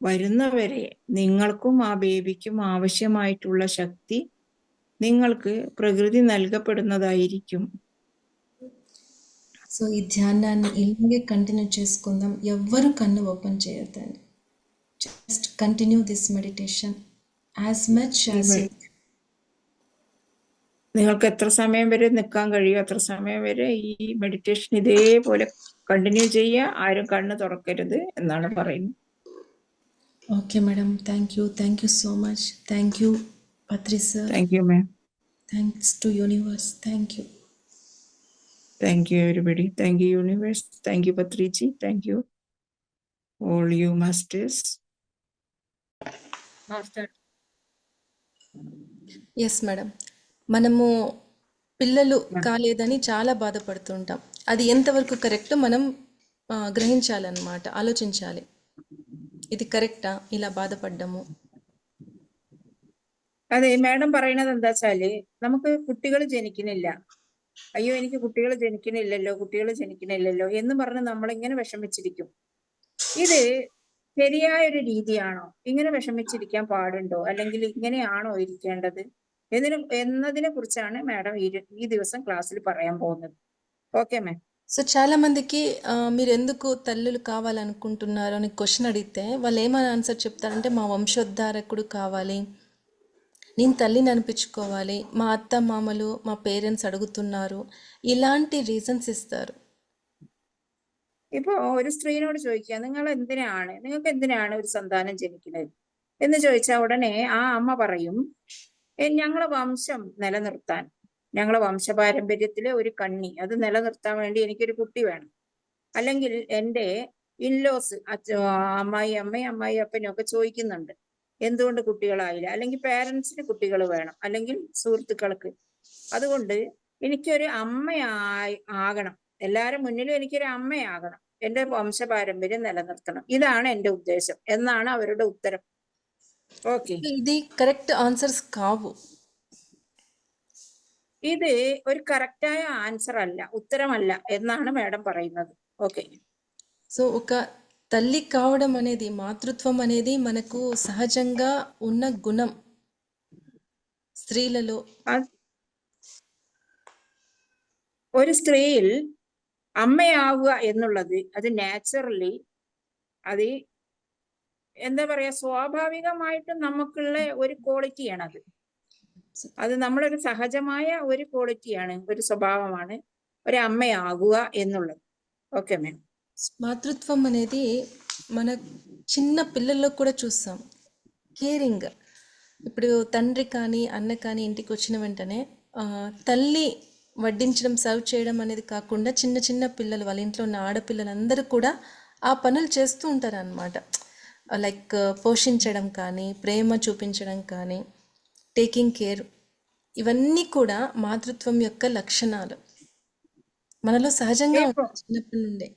വരുന്നവരെ നിങ്ങൾക്കും ആ ബേബിക്കും ആവശ്യമായിട്ടുള്ള ശക്തി നിങ്ങൾക്ക് പ്രകൃതി നൽകപ്പെടുന്നതായിരിക്കും.
సో ఈ ధ్యానాన్ని ఇలాగే కంటిన్యూ చేసుకుందాం. ఎవ్వరు కన్ను ఓపెన్ చేయొద్దండి. Just continue this meditation as much as
നിങ്ങൾക്ക് എത്ര സമയം വരെ നിൽക്കാൻ കഴിയും അത്ര സമയം വരെ ഈ മെഡിറ്റേഷൻ ഇതേപോലെ കണ്ടിന്യൂ ചെയ്യുക. ആരും കണ്ണ് തുറക്കരുത് എന്നാണ് പറയുന്നത്.
Okay madam, thank you so much. Thank you Patri sir.
Thank you ma'am.
Thanks to universe. Thank you.
Thank you, everybody. Thank you, universe. Thank you, Patrici. Thank you, all you masters.
Master.
Yes madam, మనము పిల్లలు కాలేదని చాలా బాధపడుతుంటాం. అది ఎంతవరకు correct మనం గ్రహించాలన్నమాట, ఆలోచించాలి. ఇది కరెక్టా ఇలా బాధపడ్డము?
അതെ, മാഡം പറയുന്നത് എന്താ വെച്ചാല് നമുക്ക് കുട്ടികൾ ജനിക്കുന്നില്ല, അയ്യോ എനിക്ക് കുട്ടികൾ ജനിക്കണില്ലല്ലോ എന്ന് പറഞ്ഞ് നമ്മളിങ്ങനെ വിഷമിച്ചിരിക്കും. ഇത് ശരിയായ ഒരു രീതിയാണോ? ഇങ്ങനെ വിഷമിച്ചിരിക്കാൻ പാടുണ്ടോ? അല്ലെങ്കിൽ ഇങ്ങനെയാണോ ഇരിക്കേണ്ടത് എന്നതിനെ കുറിച്ചാണ് മാഡം ഈ ദിവസം ക്ലാസ്സിൽ പറയാൻ പോകുന്നത്. Okay ma'am.
సో చాలా మందికి మీరు ఎందుకు తల్లులు కావాలనుకుంటున్నారు అని క్వశ్చన్ అడిగితే వాళ్ళు ఏమని ఆన్సర్ చెప్తారంటే మా వంశోద్ధారకుడు కావాలి, నేను తల్లిని అనిపించుకోవాలి, మా అత్త మామలు మా పేరెంట్స్ అడుగుతున్నారు, ఇలాంటి రీజన్స్ ఇస్తారు.
ഇപ്പൊ ഒരു സ്ത്രീയോട് ചോദിക്കുക, നിങ്ങൾക്ക് എന്തിനാണ് ഒരു സന്താനം ജനിക്കുന്നത് എന്ന് ചോദിച്ചാൽ ഉടനെ ആ അമ്മ പറയും, ഞങ്ങളെ വംശം നിലനിർത്താൻ, ഞങ്ങളെ വംശപാരമ്പര്യത്തിലെ ഒരു കണ്ണി അത് നിലനിർത്താൻ വേണ്ടി എനിക്കൊരു കുട്ടി വേണം. അല്ലെങ്കിൽ എൻ്റെ ഇൻലോസ് അമ്മായി അപ്പനും ഒക്കെ ചോദിക്കുന്നുണ്ട്, എന്തുകൊണ്ട് കുട്ടികളായില്ല, അല്ലെങ്കിൽ പേരൻസിന് കുട്ടികൾ വേണം, അല്ലെങ്കിൽ സുഹൃത്തുക്കൾക്ക്. അതുകൊണ്ട് എനിക്കൊരു ആകണം, എല്ലാവരും മുന്നിലും എനിക്കൊരു അമ്മയാകണം, എന്റെ വംശപാരമ്പര്യം നിലനിർത്തണം, ഇതാണ് എന്റെ ഉദ്ദേശം എന്നാണ് അവരുടെ ഉത്തരം. ഓക്കെ,
ఇది కరెక్ట్ ఆన్సర్స్ కావు.
ഇത് ഒരു കറക്റ്റായ ആൻസർ അല്ല, ഉത്തരമല്ല എന്നാണ് മാഡം പറയുന്നത്. ഓക്കെ,
సో ఒక తల్లి కావడం అనేది, మాతృత్వం అనేది మనకు సహజంగా ఉన్న గుణం స్త్రీలలో.
ഒരു സ്ത്രീയിൽ അമ്മയാവുക എന്നുള്ളത് അത് നാച്ചുറലി, അത് എന്താ പറയാ, സ്വാഭാവികമായിട്ടും നമുക്കുള്ള ഒരു ക്വാളിറ്റിയാണ്. അത് നമ്മളൊരു സഹജമായ ഒരു ക്വാളിറ്റിയാണ്, ഒരു സ്വഭാവമാണ് ഒരു അമ്മയാകുക എന്നുള്ളത്. Okay madam.
మాతృత్వం అనేది మన చిన్న పిల్లల్లో కూడా చూస్తాం. కేరింగ్. ఇప్పుడు తండ్రి కానీ అన్న కానీ ఇంటికి వచ్చిన వెంటనే తల్లి వడ్డించడం, సర్వ్ చేయడం అనేది కాకుండా చిన్న చిన్న పిల్లలు, వాళ్ళ ఇంట్లో ఉన్న ఆడపిల్లలందరూ కూడా ఆ పనులు చేస్తూ ఉంటారు అన్నమాట. లైక్ పోషించడం కానీ, ప్రేమ చూపించడం కానీ, టేకింగ్ కేర్, ఇవన్నీ కూడా మాతృత్వం యొక్క లక్షణాలు మనలో సహజంగా ఉంటాయి చిన్నప్పటి నుండే.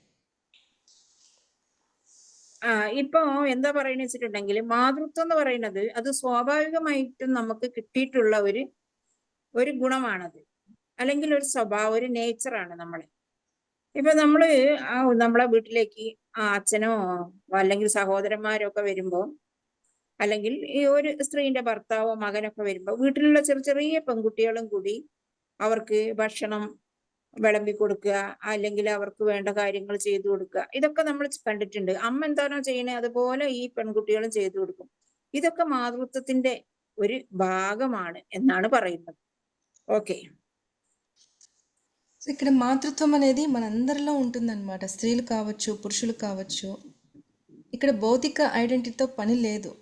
ഇപ്പൊ എന്താ പറയുന്നത് വെച്ചിട്ടുണ്ടെങ്കിൽ, മാതൃത്വം എന്ന് പറയുന്നത് അത് സ്വാഭാവികമായിട്ടും നമുക്ക് കിട്ടിയിട്ടുള്ള ഒരു ഗുണമാണത്, അല്ലെങ്കിൽ ഒരു സ്വഭാവം, ഒരു നേച്ചറാണ് നമ്മള്. ഇപ്പൊ നമ്മളെ വീട്ടിലേക്ക് അച്ഛനോ അല്ലെങ്കിൽ സഹോദരന്മാരോ ഒക്കെ വരുമ്പോ, അല്ലെങ്കിൽ ഈ ഒരു സ്ത്രീന്റെ ഭർത്താവോ മകനൊക്കെ വരുമ്പോ, വീട്ടിലുള്ള ചെറിയ ചെറിയ പെൺകുട്ടികളും കൂടി അവർക്ക് ഭക്ഷണം വിളമ്പി കൊടുക്കുക, അല്ലെങ്കിൽ അവർക്ക് വേണ്ട കാര്യങ്ങൾ ചെയ്തു കൊടുക്കുക, ഇതൊക്കെ നമ്മൾ കണ്ടിട്ടുണ്ട്. അമ്മ എന്താണോ ചെയ്യണേ അതുപോലെ ഈ പെൺകുട്ടികളും ചെയ്തു കൊടുക്കും. ഇതൊക്കെ മാതൃത്വത്തിന്റെ ഒരു ഭാഗമാണ് എന്നാണ് പറയുന്നത്. ఓకే,
ఇక్కడ మాతృత్వం అనేది మనందరిలో ఉంటుందన్నమాట. స్త్రీలు కావచ్చు, పురుషులు కావచ్చు. ఇక్కడ భౌతిక ఐడెంటిటీతో పని లేదు.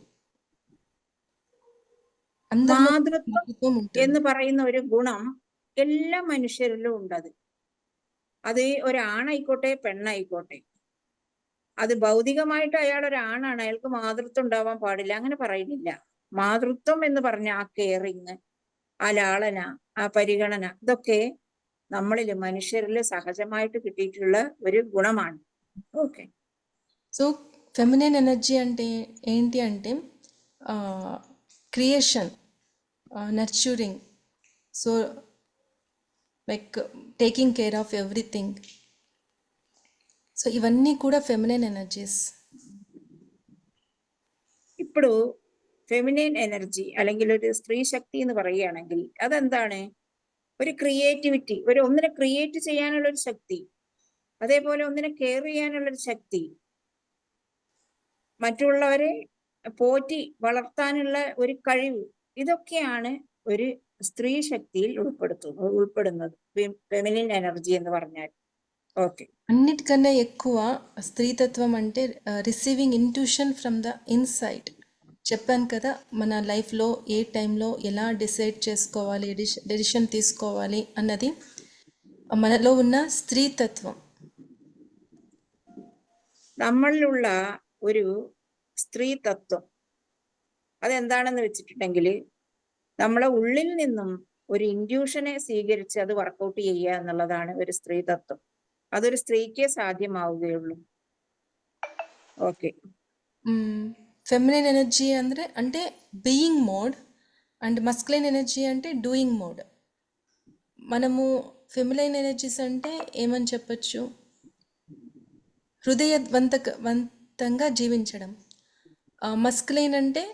മാതൃത്വം എന്ന് പറയുന്ന ഒരു ഗുണം എല്ലാ മനുഷ്യരിലും ഉണ്ട്. അത് ഒരാണായിക്കോട്ടെ പെണ്ണായിക്കോട്ടെ, അത് ഭൗതികമായിട്ട് അയാൾ ഒരാണാണ്, അയാൾക്ക് മാതൃത്വം ഉണ്ടാവാൻ പാടില്ല, അങ്ങനെ പറയുന്നില്ല. മാതൃത്വം എന്ന് പറഞ്ഞ ആ കെയറിങ്, ആ ലാളന, ആ പരിഗണന, ഇതൊക്കെ നമ്മളിൽ മനുഷ്യരിൽ സഹജമായിട്ട് കിട്ടിയിട്ടുള്ള ഒരു ഗുണമാണ്. ఓకే,
సో ఫెమినిన్ ఎనర్జీ అంటే ఏంటి అంటే creation, nurturing, so like taking care of everything. So ఇవన్నీ కూడా ఫెమినిన్ ఎనర్జీస్.
ఇప్పుడు ഫെമിനൈൻ എനർജി അല്ലെങ്കിൽ ഒരു സ്ത്രീ ശക്തി എന്ന് പറയുകയാണെങ്കിൽ അതെന്താണ്? ഒരു ക്രിയേറ്റിവിറ്റി, ഒന്നിനെ ക്രിയേറ്റ് ചെയ്യാനുള്ള ഒരു ശക്തി, അതേപോലെ ഒന്നിനെ കെയർ ചെയ്യാനുള്ള ഒരു ശക്തി, മറ്റുള്ളവരെ പോറ്റി വളർത്താനുള്ള ഒരു കഴിവ്, ഇതൊക്കെയാണ് ഒരു സ്ത്രീ ശക്തിയിൽ ഉൾപ്പെടുന്നത് ഫെമിനിൻ എനർജി എന്ന് പറഞ്ഞാൽ. ఓకే,
అన్నిటికన్నా ఎక్కువ స్త్రీతత్వం అంటే receiving intuition from the inside. చెప్పాను కదా, మన లైఫ్లో ఏ టైంలో ఎలా డిసైడ్ చేసుకోవాలి, డెసిషన్ తీసుకోవాలి అన్నది మనలో ఉన్న స్త్రీతత్వం.
നമ്മളിലുള്ള ഒരു സ്ത്രീതത്വം അതെന്താണെന്ന് വെച്ചിട്ടുണ്ടെങ്കിൽ, നമ്മളെ ഉള്ളിൽ നിന്നും ഒരു ഇൻഡ്യൂഷനെ സ്വീകരിച്ച് അത് വർക്കൗട്ട് ചെയ്യുക എന്നുള്ളതാണ് ഒരു സ്ത്രീതത്വം. അതൊരു സ്ത്രീക്കേ സാധ്യമാവുകയുള്ളൂ. ఓకే,
ఫెమినిన్ ఎనర్జీ అంటే being mode, and masculine energy అంటే డూయింగ్ మోడ్. మనము ఫెమినైన్ ఎనర్జీస్ అంటే ఏమని చెప్పచ్చు, హృదయవంతంగా జీవించడం. మస్కులైన్ అంటే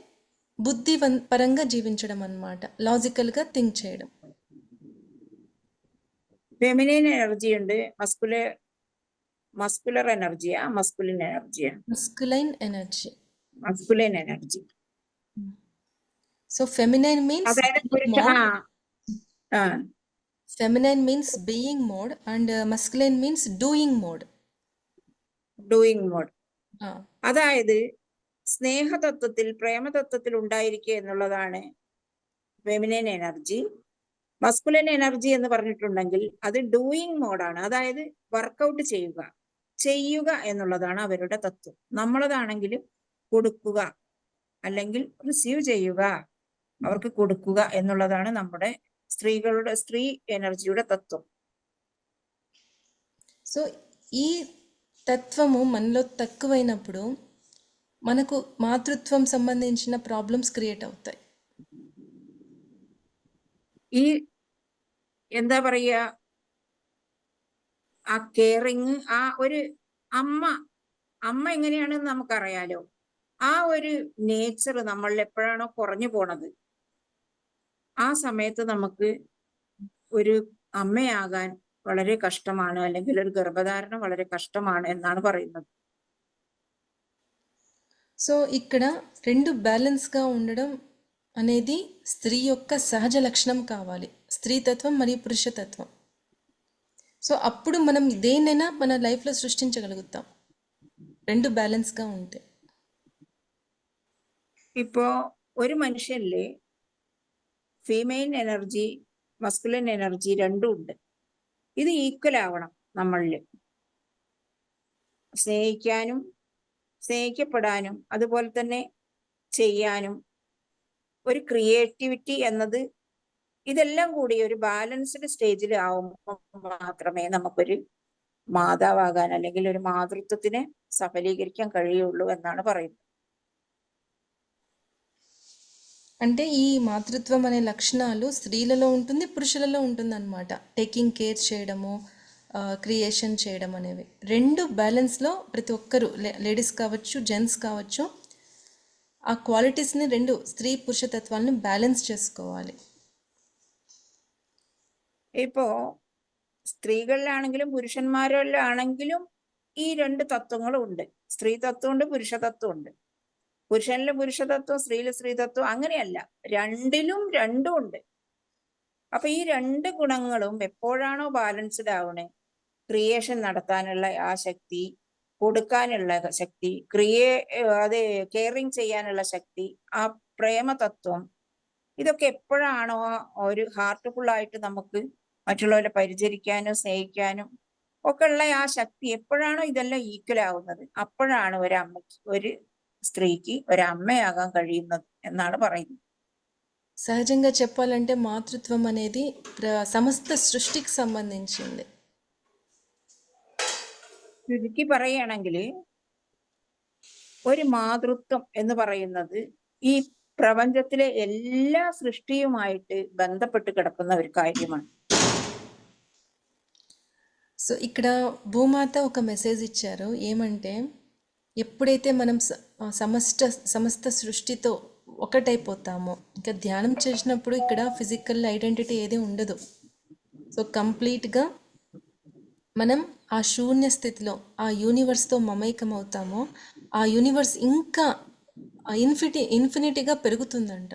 బుద్ధిపరంగా జీవించడం అన్నమాట, లాజికల్గా థింక్ చేయడం.
ഫെമിനൈൻ എനർജി ഉണ്ട്, മസ്കുലർ എനർജിയാ, മസ്കുലിൻ എനർജിയാ?
Masculine energy.
Masculine energy.
So feminine means feminine means being mode, and masculine means doing mode.
Doing mode, അതായത് സ്നേഹതത്വത്തിൽ, പ്രേമതത്വത്തിൽ ഉണ്ടായിരിക്കുക എന്നുള്ളതാണ് ഫെമിനൈൻ എനർജി. മസ്കുലിൻ എനർജി എന്ന് പറഞ്ഞിട്ടുണ്ടെങ്കിൽ അത് ഡൂയിങ് മോഡാണ്, അതായത് വർക്കൗട്ട് ചെയ്യുക എന്നുള്ളതാണ് അവരുടെ തത്വം. നമ്മളതാണെങ്കിൽ കൊടുക്കുക, അല്ലെങ്കിൽ റിസീവ് ചെയ്യുക, അവർക്ക് കൊടുക്കുക എന്നുള്ളതാണ് നമ്മുടെ സ്ത്രീ എനർജിയുടെ തത്വം.
సో ఈ తత్వము మనలో తక్కువైనప్పుడు మనకు మాతృత్వం సంబంధించిన ప్రాబ్లమ్స్ క్రియేట్ అవుతాయి.
ഈ എന്താ പറയുക, ആ കെയറിങ്, ആ ഒരു അമ്മ എങ്ങനെയാണെന്ന് നമുക്കറിയാലോ. ആ ഒരു നേച്ചർ നമ്മളിൽ എപ്പോഴാണോ കുറഞ്ഞു പോണത്, ആ സമയത്ത് നമുക്ക് ഒരു അമ്മയാകാൻ വളരെ കഷ്ടമാണ്, അല്ലെങ്കിൽ ഒരു ഗർഭധാരണം വളരെ കഷ്ടമാണ് എന്നാണ് പറയുന്നത്.
సో ఇక్కడ రెండు బ్యాలెన్స్గా ఉండడం అనేది స్త్రీ యొక్క సహజ లక్షణం కావాలి, స్త్రీతత్వం మరియు పురుషతత్వం. సో అప్పుడు మనం దేన్నైనా మన లైఫ్లో సృష్టించగలుగుతాం, రెండు బ్యాలెన్స్గా ఉంటే.
ഇപ്പോ ഒരു മനുഷ്യനില് ഫീമെയിൽ എനർജി, മസ്കുലിൻ എനർജി രണ്ടും ഉണ്ട്. ഇത് ഈക്വൽ ആവണം നമ്മളില്. സ്നേഹിക്കാനും സ്നേഹിക്കപ്പെടാനും അതുപോലെ തന്നെ ചെയ്യാനും ഒരു ക്രിയേറ്റിവിറ്റി എന്നത്, ഇതെല്ലാം കൂടി ഒരു ബാലൻസ്ഡ് സ്റ്റേജിൽ ആവുമ്പോൾ മാത്രമേ നമുക്കൊരു മാതാവാകാൻ അല്ലെങ്കിൽ ഒരു മാതൃത്വത്തിനെ സഫലീകരിക്കാൻ കഴിയുള്ളൂ എന്നാണ് പറയുന്നത്.
అంటే ఈ మాతృత్వం అనే లక్షణాలు స్త్రీలలో ఉంటుంది, పురుషులలో ఉంటుంది అనమాట. టేకింగ్ కేర్ చేయడము, క్రియేషన్ చేయడం అనేవి రెండు బ్యాలెన్స్లో ప్రతి ఒక్కరు, లేడీస్ కావచ్చు జెంట్స్ కావచ్చు, ఆ క్వాలిటీస్ని రెండు స్త్రీ పురుషతత్వాలను బ్యాలెన్స్ చేసుకోవాలి.
ഇപ്പോ സ്ത്രീകളിലാണെങ്കിലും പുരുഷന്മാരിലാണെങ്കിലും ഈ രണ്ട് തത്വങ്ങളും ഉണ്ട്. സ്ത്രീ തത്വമുണ്ട്, പുരുഷ തത്വമുണ്ട്. പുരുഷനിലെ പുരുഷതത്വം, സ്ത്രീയിലെ സ്ത്രീതത്വം, അങ്ങനെയല്ല, രണ്ടിലും രണ്ടും ഉണ്ട്. അപ്പൊ ഈ രണ്ട് ഗുണങ്ങളും എപ്പോഴാണോ ബാലൻസ്ഡ് ആവണേ, ക്രിയേഷൻ നടത്താനുള്ള ആ ശക്തി, കൊടുക്കാനുള്ള ശക്തി, അത് കെയറിങ് ചെയ്യാനുള്ള ശക്തി, ആ പ്രേമതത്വം, ഇതൊക്കെ എപ്പോഴാണോ ഒരു ഹാർട്ട്ഫുൾ ആയിട്ട് നമുക്ക് മറ്റുള്ളവരെ പരിചരിക്കാനും സ്നേഹിക്കാനും ഒക്കെ ഉള്ള ആ ശക്തി എപ്പോഴാണോ ഇതെല്ലാം ഈക്വൽ ആവുന്നത്, അപ്പോഴാണ് ഒരമ്മയ്ക്ക്, ഒരു സ്ത്രീക്ക് ഒരമ്മയാകാൻ കഴിയുന്നത് എന്നാണ് പറയുന്നത്.
సహజంగా చెప్పాలంటే మాతృత్వం అనేది సమస్త సృష్టికి సంబంధించింది.
ചുരുക്കി പറയുകയാണെങ്കിൽ ഒരു മാതൃത്വം എന്ന് പറയുന്നത് ഈ പ്രപഞ്ചത്തിലെ എല്ലാ സൃഷ്ടിയുമായിട്ട് ബന്ധപ്പെട്ട് കിടക്കുന്ന ഒരു കാര്യമാണ്.
సో ఇక్కడ భూమాత ఒక మెసేజ్ ఇచ్చారు, ఏమంటే ఎప్పుడైతే మనం సమస్త సృష్టితో ఒకటైపోతామో, ఇంకా ధ్యానం చేసినప్పుడు ఇక్కడ ఫిజికల్ ఐడెంటిటీ ఏది ఉండదు. సో కంప్లీట్గా మనం ఆ శూన్య స్థితిలో ఆ యూనివర్స్తో మమైకం అవుతామో, ఆ యూనివర్స్ ఇంకా ఇన్ఫినిటీగా పెరుగుతుందంట.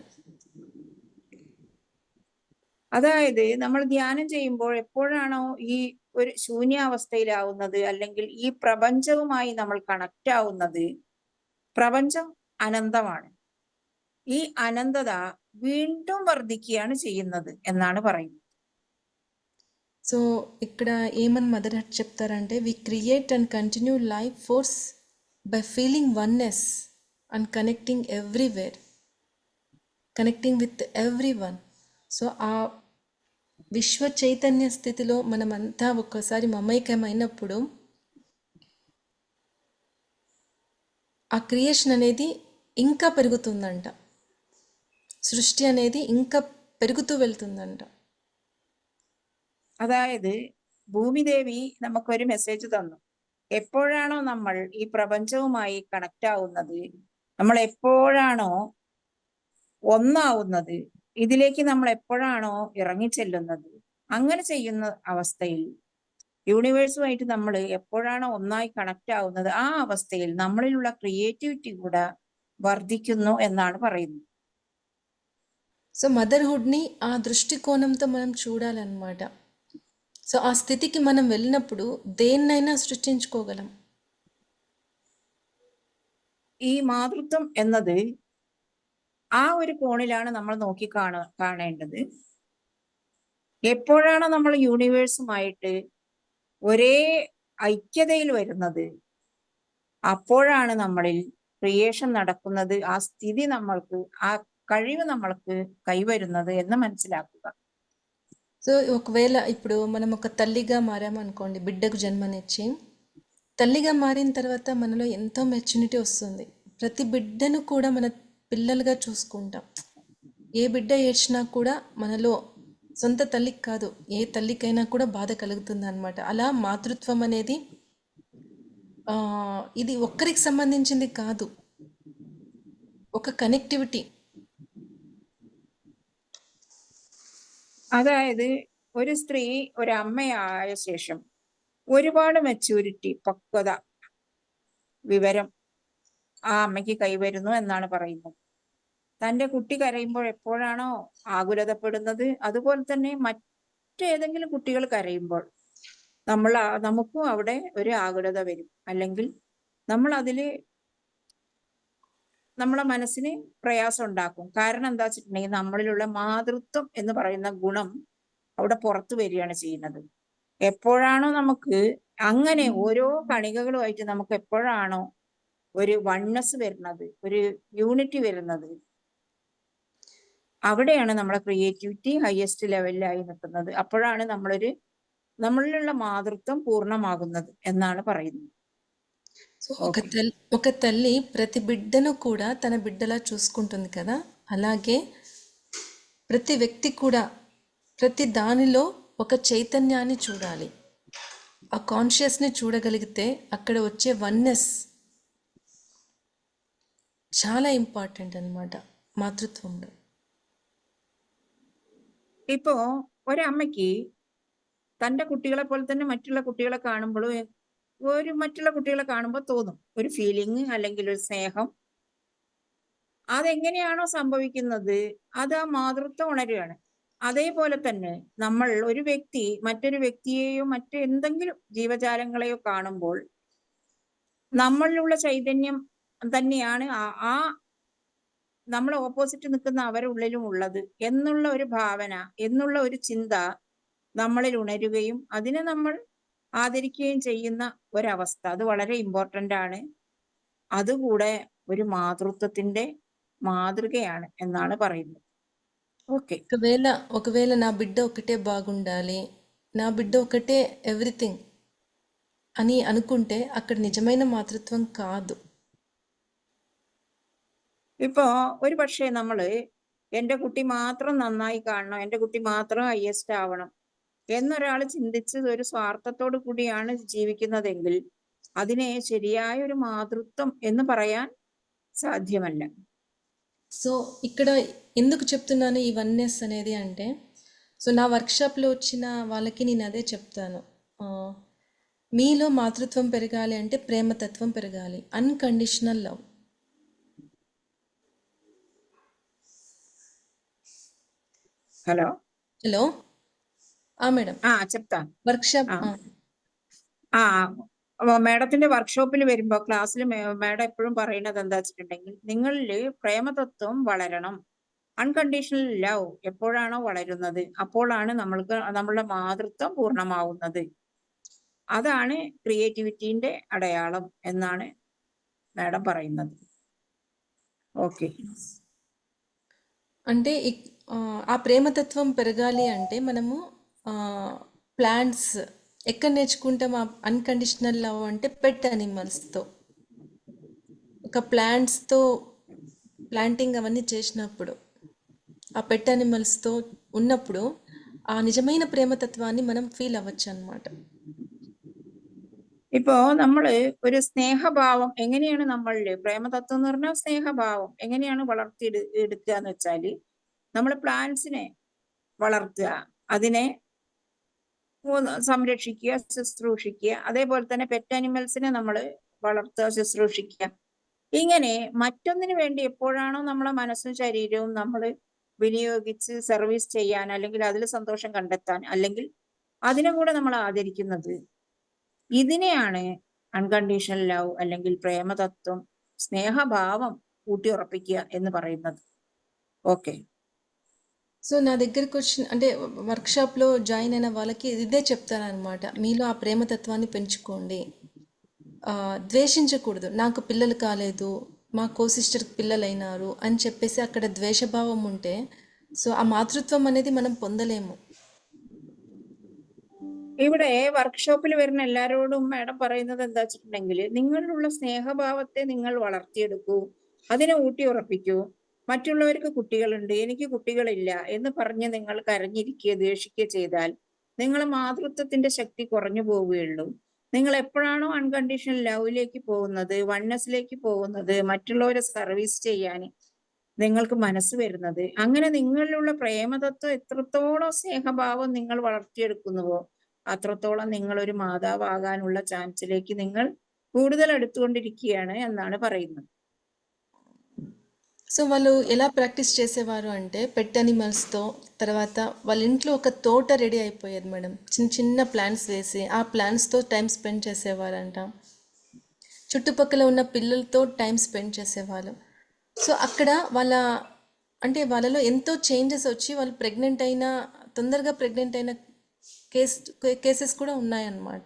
അതായത് നമ്മൾ ധ്യാനം ചെയ്യുമ്പോൾ എപ്പോഴാണോ ഈ ഒരു ശൂന്യാവസ്ഥയിലാവുന്നത്, അല്ലെങ്കിൽ ഈ പ്രപഞ്ചവുമായി നമ്മൾ കണക്റ്റ് ആവുന്നത്, പ്രപഞ്ചം അനന്തമാണ്. ഈ അനന്തത വീണ്ടും വർദ്ധിക്കുകയാണ് ചെയ്യുന്നത് എന്നാണ് പറയുന്നത്.
సో ఇక్కడ ఏమని మదర్ చెప్తారంటే, we create and continue life force by feeling oneness and connecting everywhere, connecting with everyone. So ఆ విశ్వ చైతన్య స్థితిలో మనమంతా ఒక్కసారి మమైకమైనప్పుడు ఆ క్రియేషన్ అనేది ఇంకా పెరుగుతుందంట, సృష్టి అనేది ఇంకా పెరుగుతూ వెళ్తుందంట.
അതായത് ഭൂമിദേവി നമുക്കൊരു മെസ്സേജ് തന്നു. എപ്പോഴാണോ നമ്മൾ ഈ പ്രപഞ്ചവുമായി കണക്റ്റ് ആവുന്നത്, നമ്മൾ എപ്പോഴാണോ ഒന്നാവുന്നത്, ഇതിലേക്ക് നമ്മൾ എപ്പോഴാണോ ഇറങ്ങിച്ചെല്ലുന്നത്, അങ്ങനെ ചെയ്യുന്ന അവസ്ഥയിൽ യൂണിവേഴ്സുമായിട്ട് നമ്മൾ എപ്പോഴാണോ ഒന്നായി കണക്റ്റ് ആവുന്നത്, ആ അവസ്ഥയിൽ നമ്മളിലുള്ള ക്രിയേറ്റിവിറ്റി കൂടെ വർദ്ധിക്കുന്നു എന്നാണ് പറയുന്നത്.
సో మదర్హుడ్ని ఆ దృష్టికోణంతో మనం చూడాలన్నమాట. సో ఆ స్థితికి మనం వెళ్ళినప్పుడు దేన్నైనా సృష్టించుకోగలం.
ഈ മാതൃത്വം എന്നത് ആ ഒരു കോണിലാണ് നമ്മൾ നോക്കി കാണേണ്ടത്. എപ്പോഴാണോ നമ്മൾ യൂണിവേഴ്സുമായിട്ട് ഒരേ ഐക്യതയിൽ വരുന്നത്, അപ്പോഴാണ് നമ്മളിൽ ക്രിയേഷൻ നടക്കുന്നത്, ആ സ്ഥിതി നമ്മൾക്ക്, ആ കഴിവ് നമ്മൾക്ക് കൈവരുന്നത് എന്ന് മനസ്സിലാക്കുക.
సో ఒకవేళ ఇప్పుడు మనం ఒక తల్లిగా మారామనుకోండి, బిడ్డకు జన్మనిచ్చి తల్లిగా మారిన తర్వాత మనలో ఎంతో మెచ్యూరిటీ వస్తుంది. ప్రతి బిడ్డను కూడా మన పిల్లలుగా చూసుకుంటాం. ఏ బిడ్డ ఏడ్చినా కూడా మనలో సొంత తల్లికి కాదు, ఏ తల్లికైనా కూడా బాధ కలుగుతుంది అనమాట. అలా మాతృత్వం అనేది ఇది ఒక్కరికి సంబంధించింది కాదు, ఒక కనెక్టివిటీ.
അതായത് ഒരു സ്ത്രീ ഒരു അമ്മയായ ശേഷം ഒരുപാട് മെച്യൂരിറ്റി, പക്വത, വിവരം ആ അമ്മയ്ക്ക് കൈവരുന്നു എന്നാണ് പറയുന്നത്. തൻ്റെ കുട്ടി കരയുമ്പോൾ എപ്പോഴാണോ ആകുലതപ്പെടുന്നത്, അതുപോലെ തന്നെ മറ്റേതെങ്കിലും കുട്ടികൾ കരയുമ്പോൾ നമുക്കും അവിടെ ഒരു ആകുലത വരും. അല്ലെങ്കിൽ നമ്മൾ അതില് നമ്മളെ മനസ്സിന് പ്രയാസം ഉണ്ടാക്കും. കാരണം എന്താ വെച്ചിട്ടുണ്ടെങ്കിൽ നമ്മളിലുള്ള മാതൃത്വം എന്ന് പറയുന്ന ഗുണം അവിടെ പുറത്തു വരികയാണ് ചെയ്യുന്നത്. എപ്പോഴാണോ നമുക്ക് അങ്ങനെ ഓരോ കണികകളുമായിട്ട് നമുക്ക് എപ്പോഴാണോ ഒരു വണ്ണസ് വരുന്നത്, ഒരു യൂണിറ്റി വരുന്നത്, അവിടെയാണ് നമ്മളെ ക്രിയേറ്റിവിറ്റി ഹയസ്റ്റ് ലെവലിലായി നിൽക്കുന്നത്. അപ്പോഴാണ് നമ്മളിലുള്ള മാതൃത്వం పూర్ణമാകുന്നത് എന്നാണ് പറയുന്നത്.
సో ఒక తల్లి ప్రతి బిడ్డను కూడా తన బిడ్డలా చూసుకుంటుంది కదా, అలాగే ప్రతి వ్యక్తి కూడా ప్రతి దానిలో ఒక చైతన్యాన్ని చూడాలి. ఆ కాన్షియస్ని చూడగలిగితే అక్కడ వచ్చే వన్నెస్ చాలా ఇంపార్టెంట్ అన్నమాట మాతృత్వంలో.
ഇപ്പോ ഒരമ്മയ്ക്ക് തൻ്റെ കുട്ടികളെ പോലെ തന്നെ മറ്റുള്ള കുട്ടികളെ കാണുമ്പോൾ തോന്നും ഒരു ഫീലിംഗ് അല്ലെങ്കിൽ ഒരു സ്നേഹം. അതെങ്ങനെയാണോ സംഭവിക്കുന്നത് അത് ആ മാതൃത്വം ഉണരുകയാണ്. അതേപോലെ തന്നെ നമ്മൾ ഒരു വ്യക്തി മറ്റൊരു വ്യക്തിയെയോ മറ്റെന്തെങ്കിലും ജീവജാലങ്ങളെയോ കാണുമ്പോൾ നമ്മളിലുള്ള ചൈതന്യം തന്നെയാണ് ആ നമ്മളെ ഓപ്പോസിറ്റ് നിൽക്കുന്ന അവരുടെ ഉള്ളിലും ഉള്ളത് എന്നുള്ള ഒരു ഭാവന, എന്നുള്ള ഒരു ചിന്ത നമ്മളിൽ ഉണരുകയും അതിനെ നമ്മൾ ആദരിക്കുകയും ചെയ്യുന്ന ഒരവസ്ഥ, അത് വളരെ ഇമ്പോർട്ടൻ്റ് ആണ്. അതുകൂടെ ഒരു മാതൃത്വത്തിന്റെ మాతృకയാണ് എന്നാണ് പറയുന്നത്. ఓకే.
ఒకవేళ నా బిడ్డ ఒకటే బాగుండాలి, నా బిడ్డ ఒకటే ఎవ్రీథింగ్ అని అనుకుంటే అక్కడ నిజమైన మాతృత్వం కాదు.
ഇപ്പോ ഒരു പക്ഷേ നമ്മള് എൻ്റെ കുട്ടി മാത്രം നന്നായി കാണണം, എൻ്റെ കുട്ടി മാത്രം ഹയസ്റ്റ് ആവണം എന്നൊരാൾ ചിന്തിച്ച് ഒരു സ്വാർത്ഥത്തോടു കൂടിയാണ് ജീവിക്കുന്നതെങ്കിൽ അതിനെ ശരിയായ ഒരു മാതൃത്വം എന്ന് പറയാൻ സാധ്യമല്ല.
సో ఇక్కడ ఎందుకు చెప్తున్నాను ఈ వన్నెస్ అనేది అంటే, సో నా వర్క్షాప్లో వచ్చిన వాళ్ళకి నేను అదే చెప్తాను. మీలో మాతృత్వం పెరగాలి అంటే ప్రేమతత్వం పెరగాలి, అన్కండిషనల్ లవ్. హలో మేడం
చెప్తాను.
వర్క్షాప్
മാഡത്തിന്റെ വർക്ക്ഷോപ്പിൽ വരുമ്പോൾ ക്ലാസ്സിൽ മാഡം എപ്പോഴും പറയുന്നത് എന്താ വെച്ചിട്ടുണ്ടെങ്കിൽ നിങ്ങളിൽ പ്രേമതത്വം വളരണം. അൺകണ്ടീഷണൽ ലവ് എപ്പോഴാണോ വളരുന്നത് അപ്പോഴാണ് നമ്മളുടെ മാതൃത്വം പൂർണ്ണമാവുന്നത്. അതാണ് ക്രിയേറ്റിവിറ്റിന്റെ അടയാളം എന്നാണ് മാഡം പറയുന്നത്. ఓకే.
అంటే ఆ ప్రేమతత్వం పెరగాలి అంటే మనము ప్లాంట్స్ ఎక్కడ నేర్చుకుంటాం ఆ అన్కండిషనల్ లవ్ అంటే పెట్ యానిమల్స్తో. ఒక ప్లాంట్స్తో ప్లాంటింగ్ అవన్నీ చేసినప్పుడు, ఆ పెట్ యానిమల్స్తో ఉన్నప్పుడు ఆ నిజమైన ప్రేమతత్వాన్ని మనం ఫీల్ అవ్వచ్చు అన్నమాట.
ഇപ്പോ നമ്മള് ഒരു സ്നേഹഭാവം എങ്ങനെയാണ് നമ്മളില് പ്രേമതത്വം എന്ന് പറഞ്ഞാൽ സ്നേഹഭാവം എങ്ങനെയാണ് എടുക്കുക എന്ന് വെച്ചാല് നമ്മൾ പ്ലാന്റ്സിനെ വളർത്തുക, അതിനെ സംരക്ഷിക്കുക, ശുശ്രൂഷിക്കുക. അതേപോലെ തന്നെ പെറ്റ് ആനിമൽസിനെ നമ്മൾ വളർത്തുക, ശുശ്രൂഷിക്കുക. ഇങ്ങനെ മറ്റൊന്നിനു വേണ്ടി എപ്പോഴാണോ നമ്മളെ മനസ്സും ശരീരവും നമ്മൾ വിനിയോഗിച്ച് സർവീസ് ചെയ്യാൻ അല്ലെങ്കിൽ അതിൽ സന്തോഷം കണ്ടെത്താൻ അല്ലെങ്കിൽ അതിനെ കൂടെ നമ്മൾ ആദരിക്കുന്നത്, ഇതിനെയാണ് അൺകണ്ടീഷണൽ ലവ് അല്ലെങ്കിൽ പ്രേമതത്വം, സ്നേഹഭാവം ഊട്ടിയുറപ്പിക്കുക എന്ന് പറയുന്നത്. ఓకే.
సో నా దగ్గరకు వచ్చిన అంటే వర్క్షాప్లో జాయిన్ అయిన వాళ్ళకి ఇదే చెప్తానమాట, మీలో ఆ ప్రేమతత్వాన్ని పెంచుకోండి, ద్వేషించకూడదు. నాకు పిల్లలు కాలేదు, మా కో సిస్టర్కి పిల్లలైనారు అని చెప్పేసి అక్కడ ద్వేషభావం ఉంటే సో ఆ మాతృత్వం అనేది మనం పొందలేము.
ഇവിടെ വർക്ക്ഷോപ്പിൽ വരുന്ന എല്ലാവരോടും മാഡം പറയുന്നത് എന്താ വെച്ചിട്ടുണ്ടെങ്കിൽ നിങ്ങളിലുള്ള സ്നേഹഭാവത്തെ നിങ്ങൾ വളർത്തിയെടുക്കൂ, അതിനെ ഊട്ടി ഉറപ്പിക്കൂ. മറ്റുള്ളവർക്ക് കുട്ടികളുണ്ട്, എനിക്ക് കുട്ടികളില്ല എന്ന് പറഞ്ഞ് നിങ്ങൾ കരഞ്ഞിരിക്കുകയോ ദേഷിക്കുകയോ ചെയ്താൽ നിങ്ങൾ മാതൃത്വത്തിന്റെ ശക്തി കുറഞ്ഞു പോവുകയുള്ളൂ. നിങ്ങൾ എപ്പോഴാണോ അൺകണ്ടീഷണൽ ലവിലേക്ക് പോകുന്നത്, വൺനെസ്സിലേക്ക് പോകുന്നത്, മറ്റുള്ളവരെ സർവീസ് ചെയ്യാൻ നിങ്ങൾക്ക് മനസ്സ് വരുന്നത്, അങ്ങനെ നിങ്ങളിലുള്ള പ്രേമതത്വം എത്രത്തോളം സ്നേഹഭാവം നിങ്ങൾ വളർത്തിയെടുക്കുന്നുവോ അത്രത്തോളം നിങ്ങൾ ഒരു മാതാവാകാനുള്ള ചാൻസിലേക്ക് നിങ്ങൾ കൂടുതൽ അടുത്തുകൊണ്ടിരിക്കുകയാണ് എന്നാണ് പറയുന്നത്.
సో వాళ్ళు ఎలా ప్రాక్టీస్ చేసేవారు అంటే పెట్ అనిమల్స్తో, తర్వాత వాళ్ళ ఇంట్లో ఒక తోట రెడీ అయిపోయేది మేడం. చిన్న చిన్న ప్లాంట్స్ వేసి ఆ ప్లాంట్స్తో టైం స్పెండ్ చేసేవారంట. చుట్టుపక్కల ఉన్న పిల్లలతో టైం స్పెండ్ చేసేవాళ్ళు. సో అక్కడ వాళ్ళ అంటే వాళ్ళలో ఎంతో చేంజెస్ వచ్చి వాళ్ళు తొందరగా ప్రెగ్నెంట్ అయిన കേസസ് കൂടെ ఉన్నాయన్నమాట.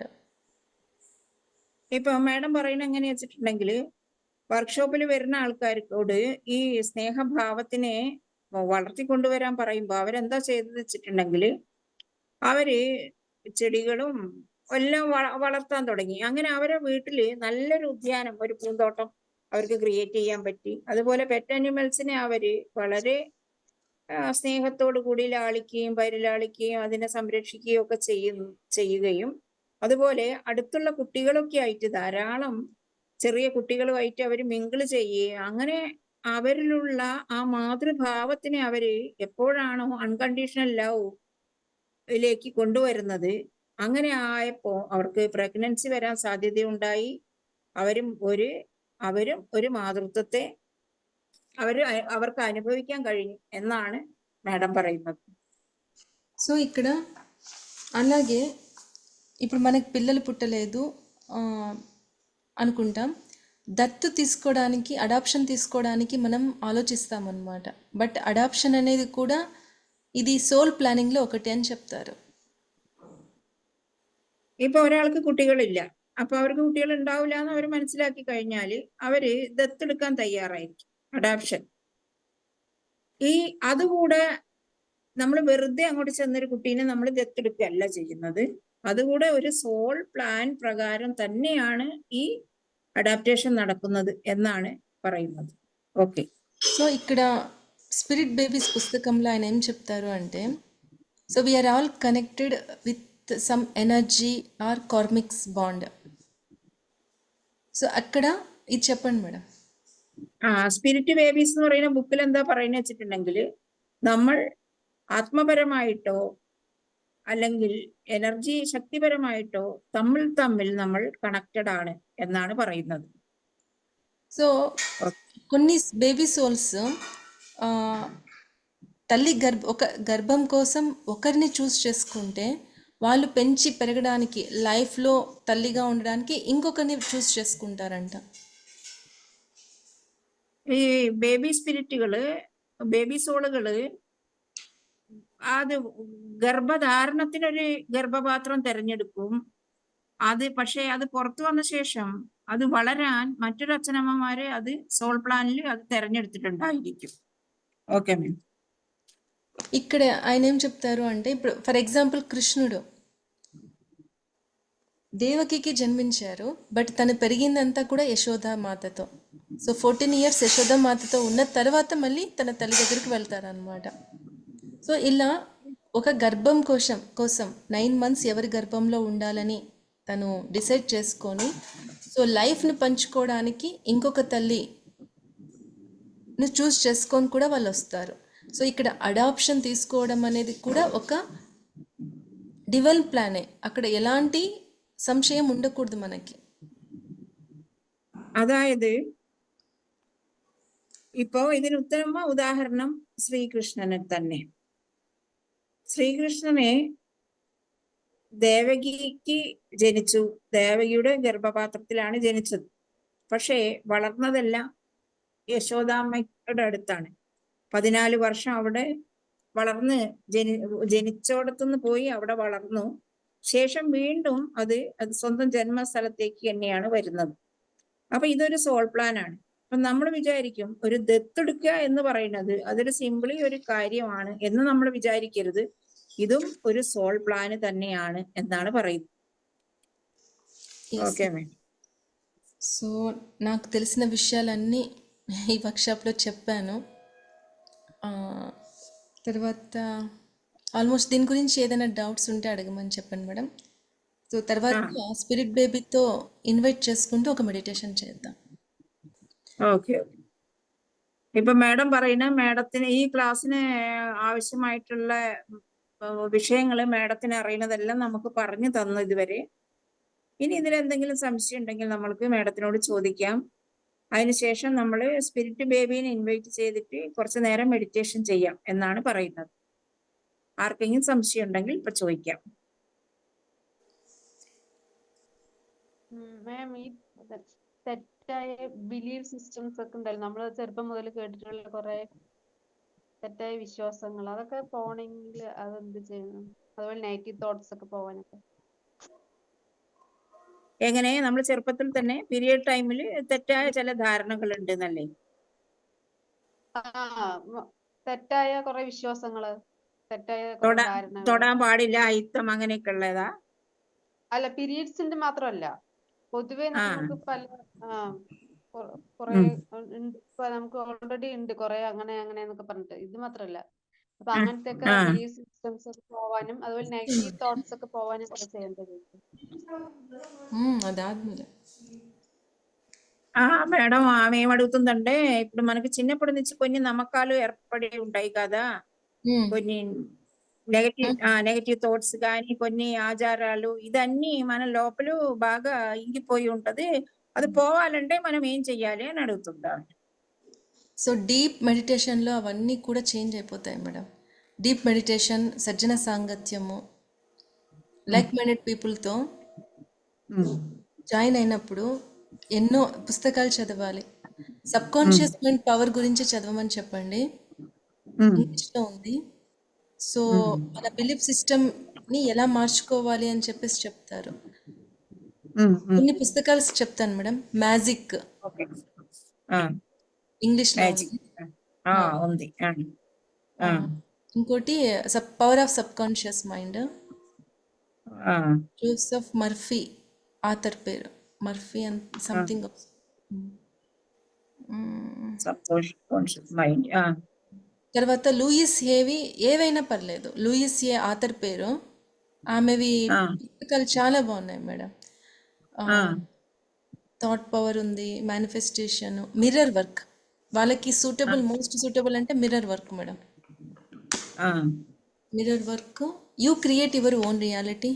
ഇപ്പൊ മാഡം പറയുന്നത് എങ്ങനെയാ വെച്ചിട്ടുണ്ടെങ്കിൽ വർക്ക്ഷോപ്പിൽ വരുന്ന ആൾക്കാർക്കോട് ഈ സ്നേഹഭാവത്തിനെ വളർത്തിക്കൊണ്ടുവരാൻ പറയുമ്പോൾ അവരെന്താ ചെയ്തെന്ന് വെച്ചിട്ടുണ്ടെങ്കിൽ അവര് ചെടികളും എല്ലാം വളർത്താൻ തുടങ്ങി. അങ്ങനെ അവരെ വീട്ടില് നല്ലൊരു ഉദ്യാനം, ഒരു പൂന്തോട്ടം അവർക്ക് ക്രിയേറ്റ് ചെയ്യാൻ പറ്റി. അതുപോലെ പെറ്റ് അനിമൽസിനെ അവര് വളരെ സ്നേഹത്തോടു കൂടി ലാളിക്കുകയും പരിലാളിക്കുകയും അതിനെ സംരക്ഷിക്കുകയും ഒക്കെ ചെയ്യുകയും അതുപോലെ അടുത്തുള്ള കുട്ടികളൊക്കെ ആയിട്ട് ധാരാളം ചെറിയ കുട്ടികളുമായിട്ട് അവർ മിങ്കിള് ചെയ്യുകയും അങ്ങനെ അവരിലുള്ള ആ മാതൃഭാവത്തിനെ അവര് എപ്പോഴാണോ അൺകണ്ടീഷണൽ ലവിലേക്ക് കൊണ്ടുവരുന്നത് അങ്ങനെ ആയപ്പോ അവർക്ക് പ്രഗ്നൻസി വരാൻ സാധ്യതയുണ്ടായി. അവരും ഒരു മാതൃത്വത്തെ അവർക്ക് അനുഭവിക്കാൻ കഴിഞ്ഞു എന്നാണ് మేడం പറയുന്നത്.
సో ఇక్కడ అలాగే ఇప్పుడు మనకి పిల్లలు పుట్టలేదు అనుకుంటాం, దత్తు తీసుకోవడానికి, అడాప్షన్ తీసుకోవడానికి మనం ఆలోచిస్తామన్నమాట. బట్ అడాప్షన్ అనేది కూడా ఇది సోల్ ప్లానింగ్లో ఒకటి అని చెప్తారు.
ഇപ്പൊ ഒരാൾക്ക് കുട്ടികളില്ല, അപ്പൊ അവർക്ക് കുട്ടികൾ ഉണ്ടാവില്ല എന്ന് അവർ മനസ്സിലാക്കി കഴിഞ്ഞാൽ അവര് ദത്തെടുക്കാൻ തയ്യാറായിരിക്കും. അഡാപ്ഷൻ അതുകൂടെ നമ്മൾ വെറുതെ അങ്ങോട്ട് ചെന്നൊരു കുട്ടീനെ നമ്മൾ ദത്തെടുക്കുകയല്ല ചെയ്യുന്നത്. അതുകൂടെ ഒരു സോൾ പ്ലാൻ പ്രകാരം തന്നെയാണ് ഈ അഡാപ്റ്റേഷൻ നടക്കുന്നത് എന്നാണ് പറയുന്നത്. ఓకే.
సో ఇక్కడ స్పిరిట్ బేబీస్ పుస్తకంలో ఆయన ఏం చెప్తారు అంటే so we are all connected with some energy or karmics bond. So అక్కడ ఇది చెప్పండి మేడం.
സ്പിരിറ്റ് ബേബീസ് എന്ന് പറയുന്ന ബുക്കിൽ എന്താ പറയുന്നത് വെച്ചിട്ടുണ്ടെങ്കിൽ നമ്മൾ ആത്മപരമായിട്ടോ അല്ലെങ്കിൽ എനർജി ശക്തിപരമായിട്ടോ തമ്മിൽ നമ്മൾ കണക്റ്റഡ് ആണ് എന്നാണ് പറയുന്നത്.
సో కొన్ని బేబీ సోల్స్ తల్లి గర్భం కోసం ఒకరిని చూస్ చేసుకుంటే వాళ్ళు పెంచి పెరగడానికి, లైఫ్లో తల్లిగా ఉండడానికి ఇంకొకరిని చూస్ చేసుకుంటారంట.
ഈ ബേബി സ്പിരിറ്റുകള്, ബേബി സോളുകള് അത് ഗർഭധാരണത്തിനൊരു ഗർഭപാത്രം തിരഞ്ഞെടുക്കും. പക്ഷെ അത് പുറത്തു വന്ന ശേഷം അത് വളരാൻ മറ്റൊരു അച്ഛനമ്മമാര് അത് സോൾ പ്ലാനിൽ അത് తెరഞ്ഞെടുത്തിട്ടുണ്ടായിരിക്കും. Okay madam.
ఇక్కడ ఆయన ఏం చెప్తారు అంటే ఇప్పుడు ఫర్ ఎగ్జాంపుల్ కృష్ణుడు దేవకికి జన్మించారు, బట్ తను పెరిగిందంతా కూడా యశోదా మాతతో. సో 14 years యశోదా మాతతో ఉన్న తర్వాత మళ్ళీ తన తల్లి దగ్గరికి వెళ్తారనమాట. సో ఇలా ఒక గర్భం కోసం 9 months ఎవరి గర్భంలో ఉండాలని తను డిసైడ్ చేసుకొని సో లైఫ్ని పంచుకోవడానికి ఇంకొక తల్లిని చూస్ చేసుకొని కూడా వాళ్ళు వస్తారు. సో ఇక్కడ అడాప్షన్ తీసుకోవడం అనేది కూడా ఒక డివైన్ ప్లానే. అక్కడ ఎలాంటి സംശയം ఉండకూడదు మనకి.
അതായത് ഇപ്പോ ഇതിന് ഉത്തമ ഉദാഹരണം ശ്രീകൃഷ്ണനെ തന്നെ. ശ്രീകൃഷ്ണനെ ദേവകിക്ക് ജനിച്ചു, ദേവകിയുടെ ഗർഭപാത്രത്തിലാണ് ജനിച്ചത്. പക്ഷേ വളർന്നതെല്ലാം യശോദാമ്മയുടെ അടുത്താണ്. 14 വർഷം അവിടെ വളർന്ന് ജനിച്ചോടത്തുനിന്ന് പോയി അവിടെ വളർന്നു. ശേഷം വീണ്ടും അത് സ്വന്തം ജന്മസ്ഥലത്തേക്ക് തന്നെയാണ് വരുന്നത്. അപ്പൊ ഇതൊരു സോൾ പ്ലാൻ ആണ്. അപ്പൊ നമ്മൾ വിചാരിക്കും ഒരു ദത്തെടുക്കുക എന്ന് പറയുന്നത് അതൊരു സിംപിളി ഒരു കാര്യമാണ് എന്ന് നമ്മൾ വിചാരിക്കരുത്. ഇതും ഒരു സോൾ പ്ലാന് തന്നെയാണ് എന്നാണ് പറയുന്നത്.
Yes.
Okay madam.
సో నాకు తెలిసిన విషయాలన్నీ ఈ వర్క్షాప్లో చెప్పాను. ఆ, తర్వాత ఆల్మోస్ట్ దీని గురించి ఏదైనా డౌట్స్ ఉంటే అడగమని చెప్పండి మేడం. సో తర్వాత స్పిరిట్ బేబీతో ఇన్వైట్ చేసుకుంటూ ఒక మెడిటేషన్ చేద్దాం.
ഓക്കെ. ഇപ്പൊ മാഡം പറയുന്ന മാഡത്തിന് ഈ ക്ലാസ്സിന് ആവശ്യമായിട്ടുള്ള വിഷയങ്ങള് മാഡത്തിന് അറിയുന്നതെല്ലാം നമുക്ക് പറഞ്ഞു തന്നു ഇതുവരെ. ഇനി ഇതിലെന്തെങ്കിലും സംശയം ഉണ്ടെങ്കിൽ നമ്മൾക്ക് മാഡത്തിനോട് ചോദിക്കാം. അതിനുശേഷം നമ്മൾ സ്പിരിറ്റ് ബേബീനെ ഇൻവൈറ്റ് ചെയ്തിട്ട് കുറച്ചു നേരം മെഡിറ്റേഷൻ ചെയ്യാം എന്നാണ് പറയുന്നത്. ആർക്കെങ്കിലും സംശയം ഉണ്ടെങ്കിൽ ഇപ്പൊ ചോദിക്കാം.
മാം, ഈ തെറ്റായ ബിലീഫ് സിസ്റ്റംസ് ഒക്കെ ഉണ്ടല്ലോ, നമ്മൾ ചെറുപ്പം മുതൽ കേട്ടിട്ടുള്ള കുറെ തെറ്റായ വിശ്വാസങ്ങൾ, അതൊക്കെ പോണെങ്കിൽ അതെന്ത് ചെയ്യുന്നു? അതുപോലെ നെഗറ്റീവ് തോട്ട്സ് ഒക്കെ പോവാനൊക്കെ.
എങ്ങനെ നമ്മൾ ചെറുപ്പത്തിൽ തന്നെ പീരിയഡ് ടൈമിൽ തെറ്റായ ചില ധാരണകൾ ഉണ്ട് എന്നല്ലേ?
തെറ്റായ കുറെ വിശ്വാസങ്ങള്, തെറ്റായ കുറെ ധാരണകൾ.
തൊടാൻ പാടില്ല, അയിത്തം അങ്ങനെയൊക്കെ ഉള്ളതാ?
അല്ല, പീരീഡ്സിന്റെ മാത്രമല്ല, പൊതുവെ നമുക്ക് പല കുറെ നമുക്ക് ഓൾറെഡി ഉണ്ട് കുറെ അങ്ങനെ എന്നൊക്കെ പറഞ്ഞിട്ട്. ഇത് മാത്രല്ല, അപ്പൊ അങ്ങനത്തെ ഒക്കെ ബിലീഫ് സിസ്റ്റംസ് ഒക്കെ പോവാനും അതുപോലെ നെഗറ്റീവ് തോട്ട്സ് ഒക്കെ പോവാനും ഒക്കെ ചെയ്യേണ്ടത്.
అదాద్ಮೇಲೆ
మేడం ఆమె ఏమడుగుతుందంటే, ఇప్పుడు మనకి చిన్నప్పటి నుంచి కొన్ని నమ్మకాలు ఏర్పడి ఉంటాయి కదా, కొన్ని నెగటివ్ థాట్స్ కానీ కొన్ని ఆచారాలు, ఇదన్నీ మన లోపల బాగా ఇంగిపోయి ఉంటది. అది పోవాలంటే మనం ఏం చెయ్యాలి అని అడుగుతుందా?
సో డీప్ మెడిటేషన్లో అవన్నీ కూడా చేంజ్ అయిపోతాయి మేడం. డీప్ మెడిటేషన్, సజ్జన సాంగత్యము, లైక్ మైండెడ్ పీపుల్తో జాయిన్ అయినప్పుడు ఎన్నో పుస్తకాలు చదవాలి. సబ్ కాన్షియస్ మైండ్ పవర్ గురించి చదవమని చెప్పండి, ఇంగ్లీష్లో ఉంది. సో మన బిలీఫ్ సిస్టమ్ని ఎలా మార్చుకోవాలి అని చెప్పేసి చెప్తారు. కొన్ని పుస్తకాలు చెప్తాను మేడం. మ్యాజిక్ ఇంగ్లీష్లో
ఉంది.
ఇంకోటి power of subconscious mind, Joseph Murphy author పేరు, మర్ఫీ అండ్ సంథింగ్. తర్వాత లూయిస్ హేవి, ఏవైనా పర్లేదు, లూయిస్ ఏ ఆథర్ పేరు. ఆమెవి పుస్తకాలు చాలా బాగున్నాయి మేడం. థాట్ పవర్ ఉంది, మేనిఫెస్టేషన్, మిర్రర్ వర్క్. వాళ్ళకి సూటబుల్, మోస్ట్ సూటబుల్ అంటే mirror work madam. Mirror work, you create your own reality.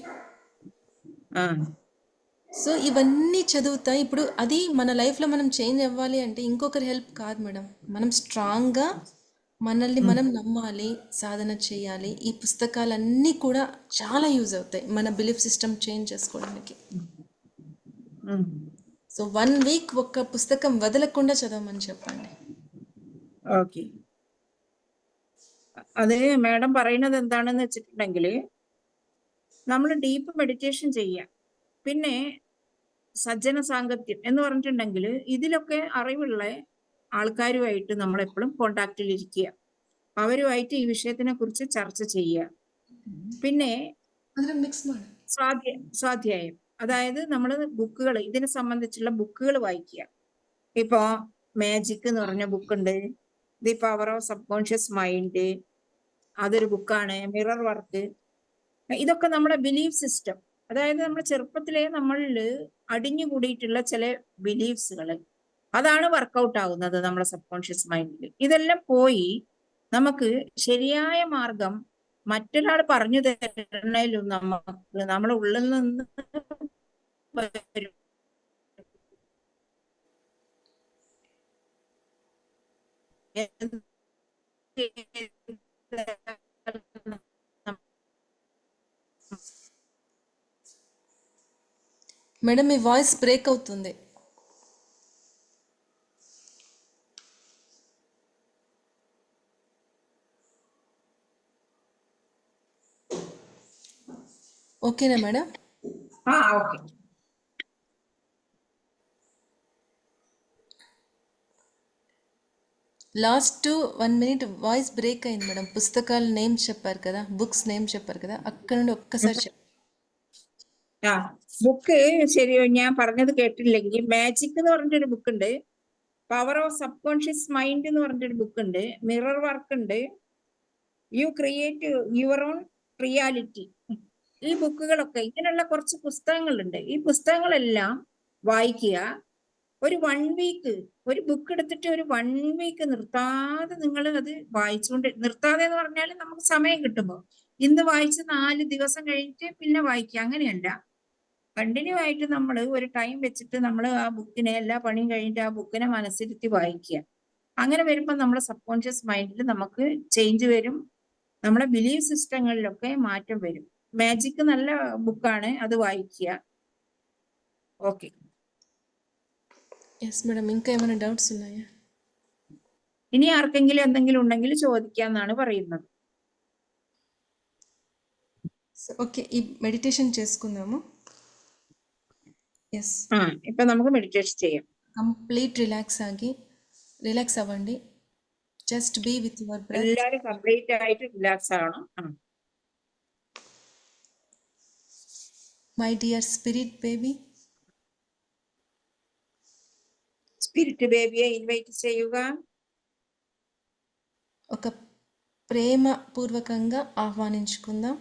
So ఇవన్నీ చదువుతా. ఇప్పుడు అది మన లైఫ్లో మనం చేంజ్ అవ్వాలి అంటే ఇంకొకరి హెల్ప్ కాదు మేడం. మనం స్ట్రాంగ్గా మనల్ని మనం నమ్మాలి, సాధన చేయాలి. ఈ పుస్తకాలన్నీ కూడా చాలా యూజ్ అవుతాయి మన బిలీఫ్ సిస్టమ్ చేంజ్ చేసుకోవడానికి. సో 1 వీక్ ఒక్క పుస్తకం వదలకుండా చదవమని చెప్పండి.
ഓക്കെ. അത് മാഡം പറയുന്നത് എന്താണെന്ന് വെച്ചിട്ടുണ്ടെങ്കിൽ, നമ്മൾ ഡീപ്പ് മെഡിറ്റേഷൻ ചെയ്യുക, പിന്നെ സജ്ജന സാങ്കത്യം എന്ന് പറഞ്ഞിട്ടുണ്ടെങ്കിൽ ഇതിലൊക്കെ അറിവുള്ള ആൾക്കാരുമായിട്ട് നമ്മൾ എപ്പോഴും കോണ്ടാക്റ്റിൽ ഇരിക്കുക, അവരുമായിട്ട് ഈ വിഷയത്തിനെ കുറിച്ച് ചർച്ച ചെയ്യുക. പിന്നെ സ്വാധ്യായം, അതായത് നമ്മൾ ബുക്കുകൾ, ഇതിനെ സംബന്ധിച്ചുള്ള ബുക്കുകൾ വായിക്കുക. ഇപ്പോ മാജിക് എന്ന് പറഞ്ഞ ബുക്കുണ്ട്, the power of subconscious mind, അതൊരു ബുക്കാണ്. മിറർ വർക്ക്, ഇതൊക്കെ നമ്മുടെ ബിലീഫ് സിസ്റ്റം, അതായത് നമ്മുടെ ചെറുപ്പത്തിലെ നമ്മളിൽ അടിഞ്ഞുകൂടിയിട്ടുള്ള ചില ബിലീഫ്സുകൾ, അതാണ് വർക്കൗട്ട് ആകുന്നത് നമ്മുടെ സബ് കോൺഷ്യസ് മൈൻഡിൽ. ഇതെല്ലാം പോയി നമുക്ക് ശരിയായ മാർഗം മറ്റൊരാൾ പറഞ്ഞു തരണേലും നമുക്ക് നമ്മുടെ ഉള്ളിൽ നിന്ന് വരും.
మేడం మీ వాయిస్ బ్రేక్ అవుతుంది. ఓకేనా madam?
Okay.
Last 1 minute voice break అయింది మేడం. పుస్తకాల నేమ్ చెప్పారు కదా, బుక్స్ నేమ్ చెప్పారు కదా, అక్కడ నుండి ఒక్కసారి చెప్పండి.
ആ ബുക്ക് ശരി, ഞാൻ പറഞ്ഞത് കേട്ടില്ലെങ്കിൽ മാജിക് എന്ന് പറഞ്ഞിട്ടൊരു ബുക്ക് ഉണ്ട്, power of subconscious mind എന്ന് പറഞ്ഞിട്ടൊരു ബുക്ക് ഉണ്ട്, മിറർ വർക്ക് ഉണ്ട്, you create your own reality. ഈ ബുക്കുകളൊക്കെ, ഇങ്ങനെയുള്ള കുറച്ച് പുസ്തകങ്ങളുണ്ട്. ഈ പുസ്തകങ്ങളെല്ലാം വായിക്കുക. ഒരു 1 വീക്ക് ഒരു ബുക്ക് എടുത്തിട്ട് ഒരു 1 വീക്ക് നിർത്താതെ നിങ്ങൾ അത് വായിച്ചുകൊണ്ട്, നിർത്താതെ എന്ന് പറഞ്ഞാൽ നമുക്ക് സമയം കിട്ടുമ്പോൾ ഇന്ന് വായിച്ച് 4 ദിവസം കഴിഞ്ഞിട്ട് പിന്നെ വായിക്കുക, അങ്ങനെയല്ല. കണ്ടിന്യൂ ആയിട്ട് നമ്മൾ ഒരു ടൈം വെച്ചിട്ട് നമ്മൾ ആ ബുക്കിനെ, എല്ലാ പണിയും കഴിഞ്ഞിട്ട് ആ ബുക്കിനെ മനസ്സിരുത്തി വായിക്കുക. അങ്ങനെ വരുമ്പോൾ നമ്മുടെ സബ് കോൺഷ്യസ് മൈൻഡിൽ നമുക്ക് ചേഞ്ച് വരും, നമ്മുടെ ബിലീഫ് സിസ്റ്റങ്ങളിലൊക്കെ മാറ്റം വരും. മാജിക് നല്ല ബുക്കാണ്, അത് വായിക്കുക. ഓക്കെ.
ఎస్ మేడం, ఇంకా ఏమైనా డౌట్స్ ఉన్నాయా?
ഇനി ആർക്കെങ്കിലും എന്തെങ്കിലും ഉണ്ടെങ്കിൽ ചോദിക്കാന്നാണ് പറയുന്നത്.
ఓకే, ఈ మెడిటేషన్ చేసుకుందాము. ఎస్,
ഇപ്പൊ നമുക്ക് മെഡിറ്റേഷൻ ചെയ്യാം.
కంప్లీట్ రిలాక్స్ అవ్వండి. Just be with your breath.
എല്ലാരും കംപ്ലീറ്റ് ആയിട്ട് റിലാക്സ് ആവണം.
My dear spirit baby,
spirit ബേബിയെ ഇൻവൈറ്റ് ചെയ്യുക.
ఒక ప్రేమపూర్వకంగా ఆహ్వానించుకుందాం.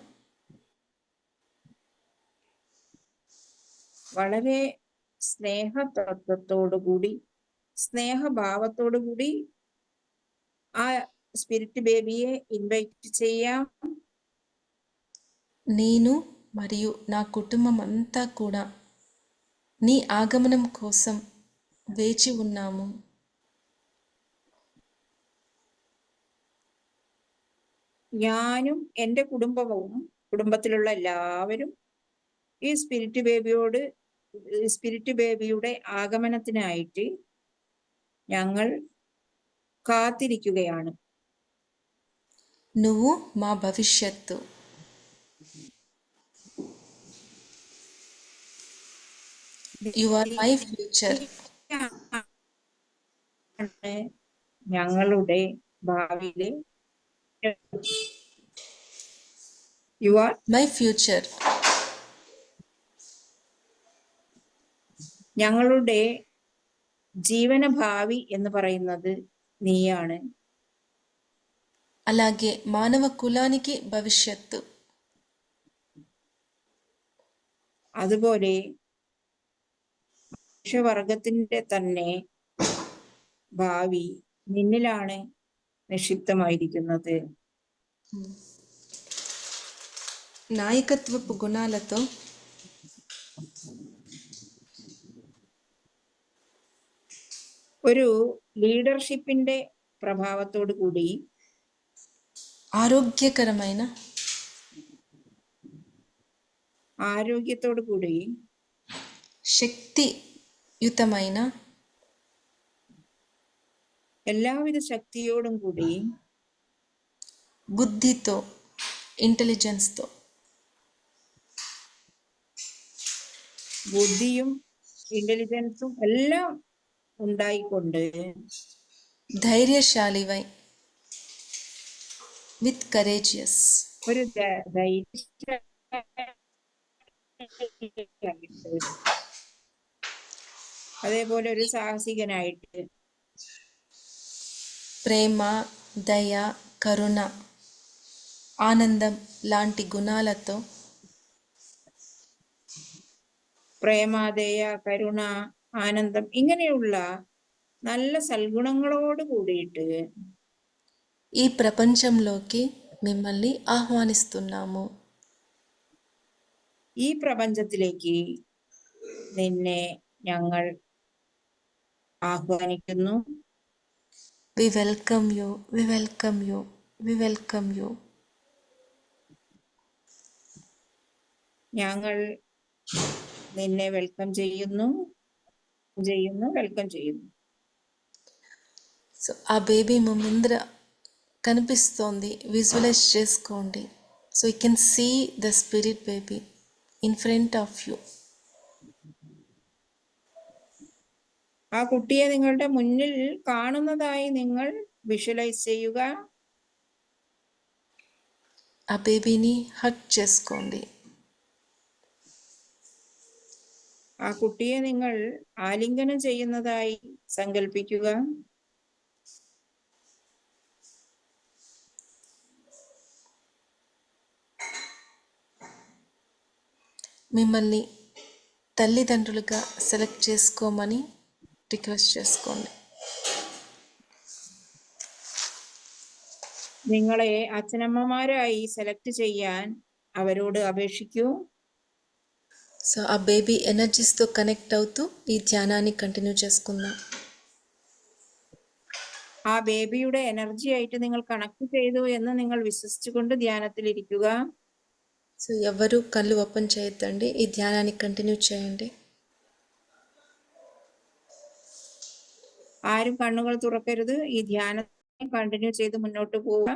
വളരെ സ്നേഹതത്വത്തോടുകൂടി, സ്നേഹഭാവത്തോടുകൂടി ആ സ്പിരിറ്റ് ബേബിയെ ഇൻവൈറ്റ് ചെയ്യാം.
నేను మరియు నా కుటుంబం అంతా కూడా నీ ఆగమనం కోసం వేచి ఉన్నాము.
ഞാനും എൻ്റെ കുടുംബവും കുടുംബത്തിലുള്ള എല്ലാവരും ഈ സ്പിരിറ്റ് ബേബിയുടെ ആഗമനത്തിനായിട്ട് ഞങ്ങൾ കാത്തിരിക്കുകയാണ്.
నువ్వు మా భవిష్యత్తు. You are my future.
ഞങ്ങളുടെ ഭാവിയിലെ യു ആർ
మై ఫ్యూచర్.
ഞങ്ങളുടെ ജീവന ഭാവി എന്ന് പറയുന്നത് നീയാണ്.
అలాగే మానవ కులానికి భవిష్యత్తు.
അതുപോലെ മനുഷ്യവർഗത്തിന്റെ തന്നെ ഭാവി നിന്നിലാണ് നിക്ഷിപ്തമായിരിക്കുന്നത്.
నాయకత్వపు గుణాలతో
ഒരു ലീഡർഷിപ്പിന്റെ ప్రభావത്തോടു കൂടി ఆరోగ్యത്തോടു കൂടി
శక్తియుతమైన
എല്ലാവിധ ശക്തിയോടും കൂടി
బుద్ధితో, ఇంటెలిజెన్స్తో,
ബുദ്ധിയും ഇന്റലിജൻസും എല്ലാം ഉണ്ടായിക്കൊണ്ട്
ధైర్యశాలివై, విత్ కరేజియస్,
ഒരു അതേപോലെ ഒരു സാഹസികനായിട്ട്
ప్రేమ, దయ, కరుణ, ఆనందం లాంటి గుణాలతో
പ്രേമ, ദയ, കരുണ, ആനന്ദം ഇങ്ങനെയുള്ള നല്ല സൽഗുണങ്ങളോട് കൂടിയിട്ട്
ఈ ప్రపంచంలోకి మిమ్మల్ని ఆహ్వానిస్తున్నాము.
ഈ പ്രപഞ്ചത്തിലേക്ക് നിന്നെ ഞങ്ങൾ ആഹ്വാനിക്കുന്നു.
We welcome you, we welcome you, we welcome you.
ഞങ്ങൾ നിന്നെ വെൽക്കം ചെയ്യുന്നു, വെൽക്കം ചെയ്യുന്നു.
సో ఆ బేబీ మీ ముందర కనిపిస్తోంది, విజువలైజ్ చేసుకోండి. So you can see the spirit baby in front of you.
ആ കുട്ടിയെ നിങ്ങളുടെ മുന്നിൽ കാണുന്നതായി നിങ്ങൾ വിഷ്വലൈസ് ചെയ്യുക.
ఆ బేబీని హగ్ చేసుకోండి.
ആ കുട്ടിയെ നിങ്ങൾ ആലിംഗനം ചെയ്യുന്നതായി സങ്കല്പിക്കുക.
మిమ్మల్ని తల్లిదండ్రులుగా సెలెక్ట్ చేసుకోమని రిక్వెస్ట్ చేసుకోండి.
നിങ്ങളെ അച്ഛനമ്മമാരായി സെലക്ട് ചെയ്യാൻ അവരോട് അപേക്ഷിക്കൂ.
సో ఆ బేబీ ఎనర్జీస్తో కనెక్ట్ అవుతూ ఈ ధ్యానాన్ని కంటిన్యూ చేసుకుందాం.
ആ ബേബിയുടെ എനർജി ആയിട്ട് നിങ്ങൾ കണക്ട് ചെയ്തു എന്ന് നിങ്ങൾ വിശ്വസിച്ചുകൊണ്ട് ധ്യാനത്തിൽ ഇരിക്കുക.
సో ఎవరు కళ్ళు ఓపెన్ చేయొద్దండి, ఈ ధ్యానాన్ని కంటిన్యూ చేయండి.
ആരും കണ്ണുകൾ തുറക്കരുത്. ഈ ധ്യാനം കണ്ടിന്യൂ ചെയ്ത് മുന്നോട്ട് പോവുക.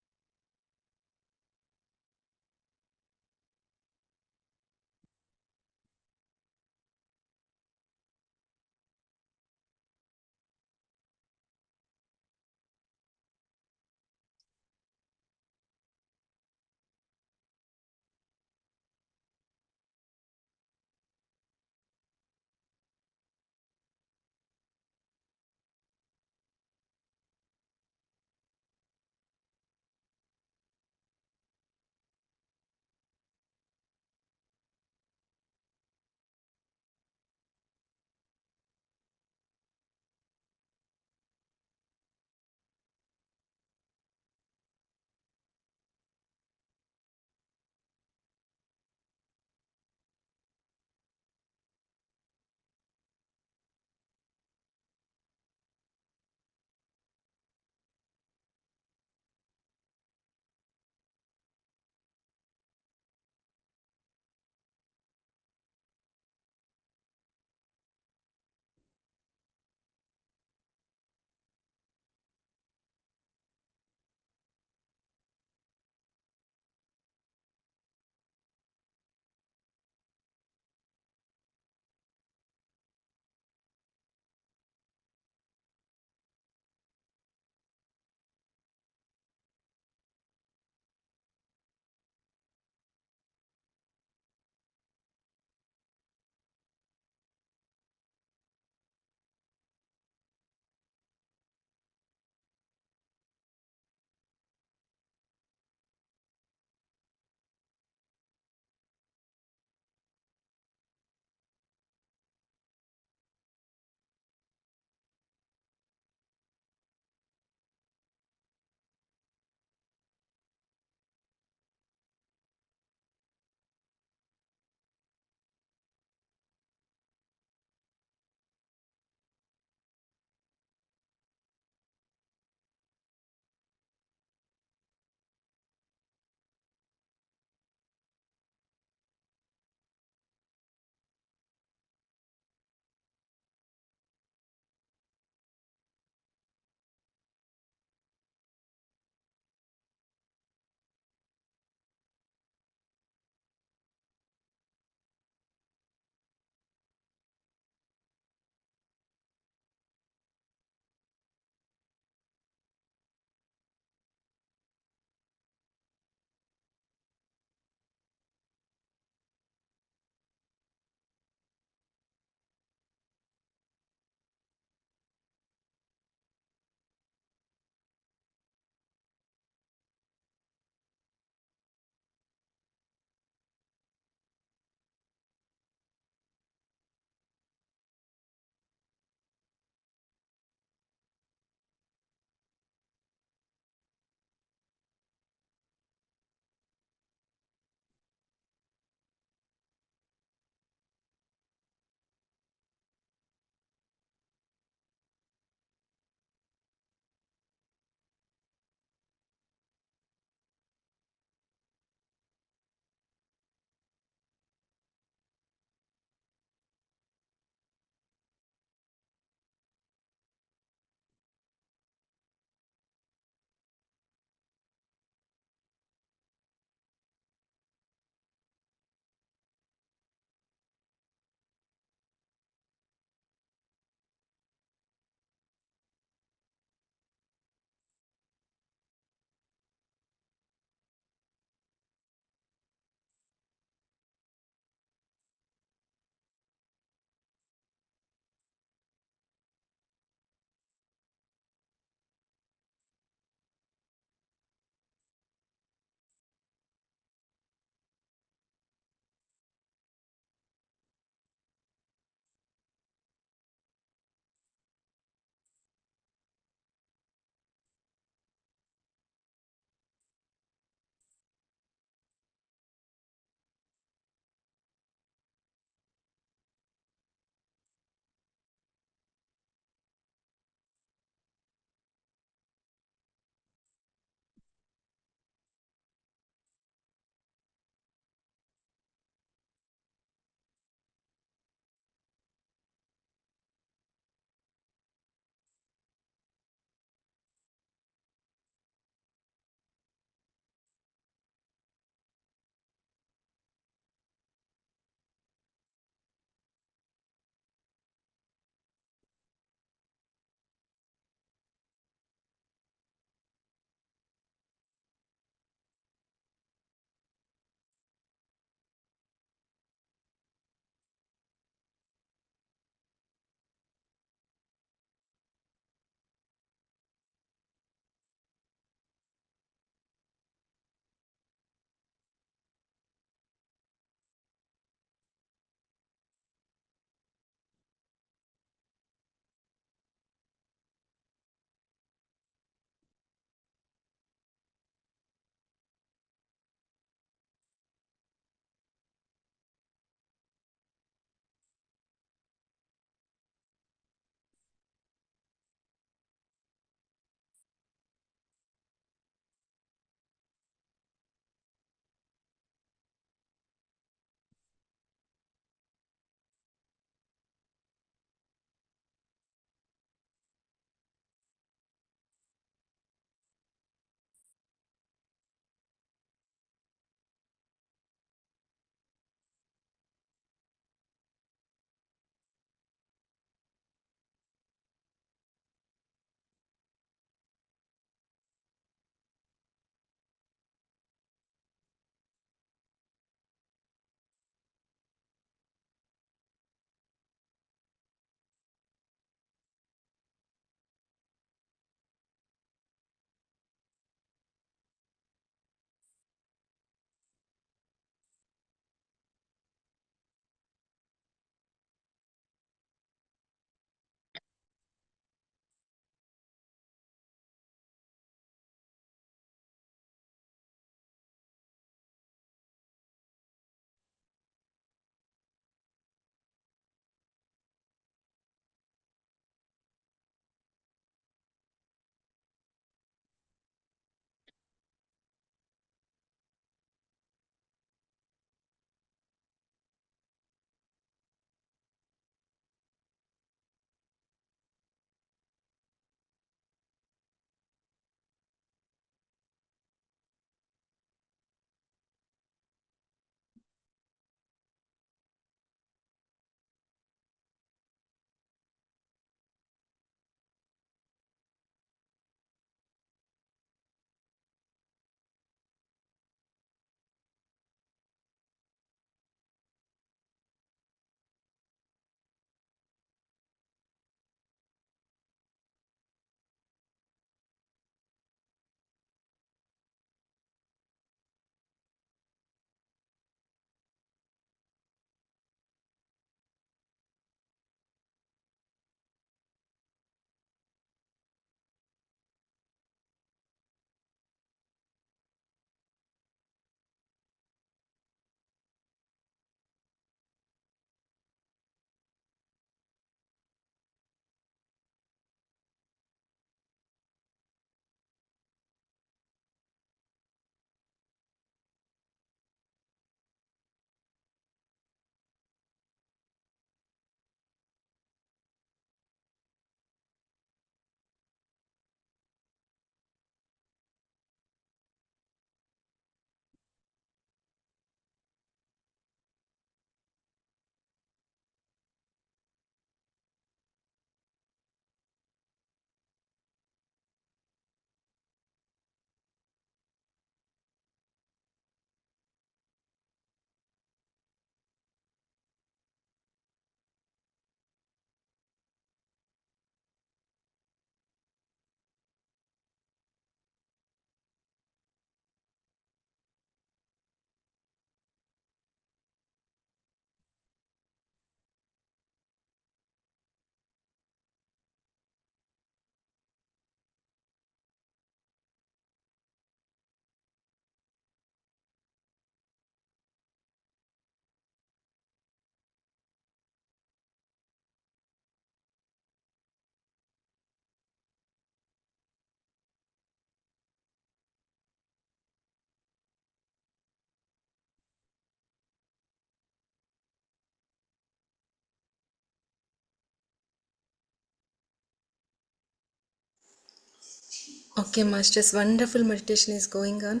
Okay masters, wonderful meditation is going on.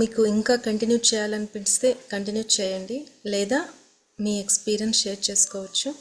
మీకు ఇంకా కంటిన్యూ చేయాలనిపిస్తే కంటిన్యూ చేయండి, లేదా మీ ఎక్స్పీరియన్స్ షేర్ చేసుకోవచ్చు.